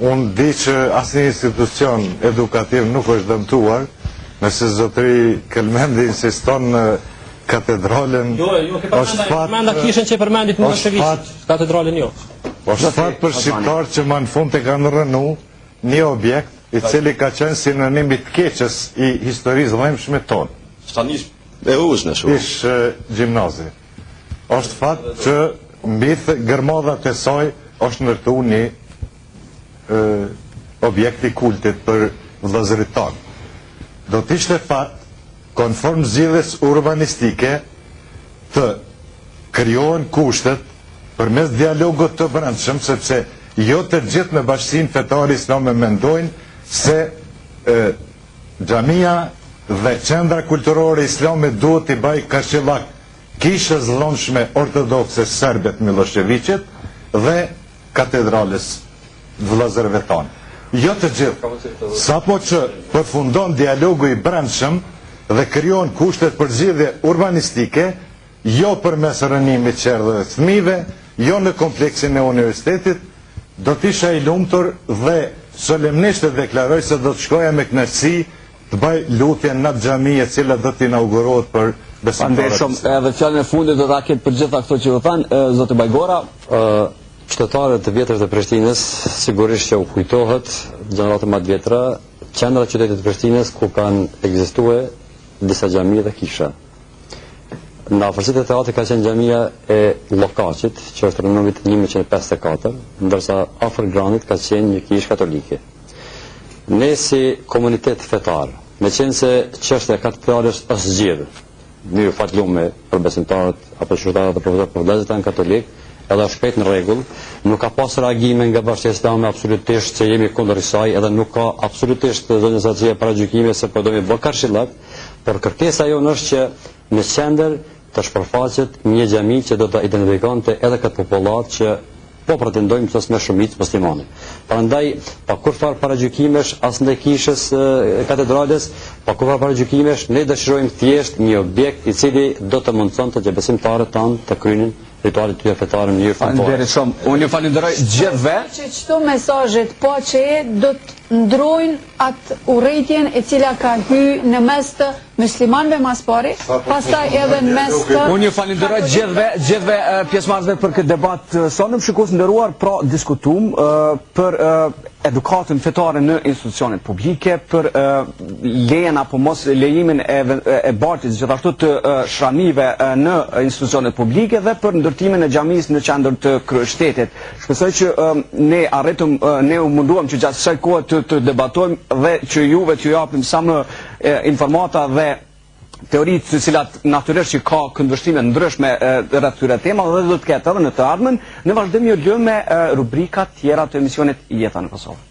unë di që asnjë institucion edukativ nuk është dëmtuar, nëse zotëri Kelmendi insiston në katedralen. Është fat kishën që përmendit në Shevit, katedralen jo. Është fat për shqiptar që më në fund të kanë rënu një objekt i cili ka qenë sinonim i të keqës i historisë dhëmshme tonë. Stanis e uznë Ish gjimnazi. Është fat që mbi gërmadhat e saj është ndërtu një objekti kultit për vëllezërit tanë. Do t'ishte fat, konform zgjidhjes urbanistike, të krijohen kushtet përmes dialogut të brendshëm, sepse jo të gjithë me Bashkinë Fetare Islame mendojnë se xhamia dhe qendra kulturore islame duhet t'i baj kashillak kishës dhënshme ortodokse serbet Miloševićit dhe katedrales vëllezërve tanë. Jo të gjithë, sapo që përfundon dialogu i brendshëm dhe krijon kushtet për zgjidhje urbanistike, jo përmes rënimit qerdhëve të fëmijëve, jo në kompleksin e universitetit, do t'isha i lumtur dhe solemnisht e deklaroj se do të shkoja me kënaqësi të baj lutje në xhami e cila do të inaugurohet për besimtarët. Edhe fjalën e fundit do ta ketë për gjitha këto që u thanë, zoti Bajgora. Qytetarët e vjetër të Prishtinës sigurisht që u kujtohet gjenerata më të vjetra, qendra e qytetit të Prishtinës ku kanë ekzistuar disa xhami dhe kisha. Në afërsitë e teatrit ka qenë xhamia e Llokaçit, që është rënumit 1154, ndërsa afër Granit ka qenë një kishë katolike. Ne si komunitet fetar, me qenë se çështja e katedrales është zgjidhur, mirë fatlume për besimtarët apo qytetarët e profesorët për vëllezërit tanë katolik, edhe shpejt në rregull, nuk ka pas reagime nga Bashkia Islame absolutisht se jemi kundër kësaj, edhe nuk ka absolutisht zonjë sacia paragjykime se po do mi bë kashillak, por kërkesa jonë është që në qendër të shpërfaqet një xhami që do të identifikonte edhe këtë popullat që po pretendojmë të me shumicë muslimane. Prandaj, pa kur farë paragjykimesh as ndaj kishës katedrales, pa kur farë paragjykimesh, ne dëshirojmë thjesht një objekt i cili do të mundësonte që besimtarët tanë të krynin ritualit të fetare në mënyrë fantore. Faleminderit shumë. Unë ju falenderoj gjithëve. Që çto mesazhet po që do të ndrojnë atë urrëtitjen e cila ka hyrë në mes të muslimanëve mas pari, pastaj edhe në mes të... Unë ju falenderoj gjithëve pjesëmarrësve për këtë debat sonëm, shikues nderuar, pra diskutum për edukatën fetare në institucionet publike, për lejen apo mos lejimin e bartit gjithashtu të shramive në institucionet publike dhe për ndërtimin e xhamisë në qendër të kryeshtetit. Shpresoj që ne u munduam që gjatë kësaj kohe të debatojmë dhe që juve t'ju japim sa më informata dhe teoritë të cilat natyrisht që ka këndvështrime ndryshme rreth këtyre temave dhe do të ketë edhe në të ardhmen. Ne vazhdojmë me rubrikat tjera të emisionit Jeta në Kosovë.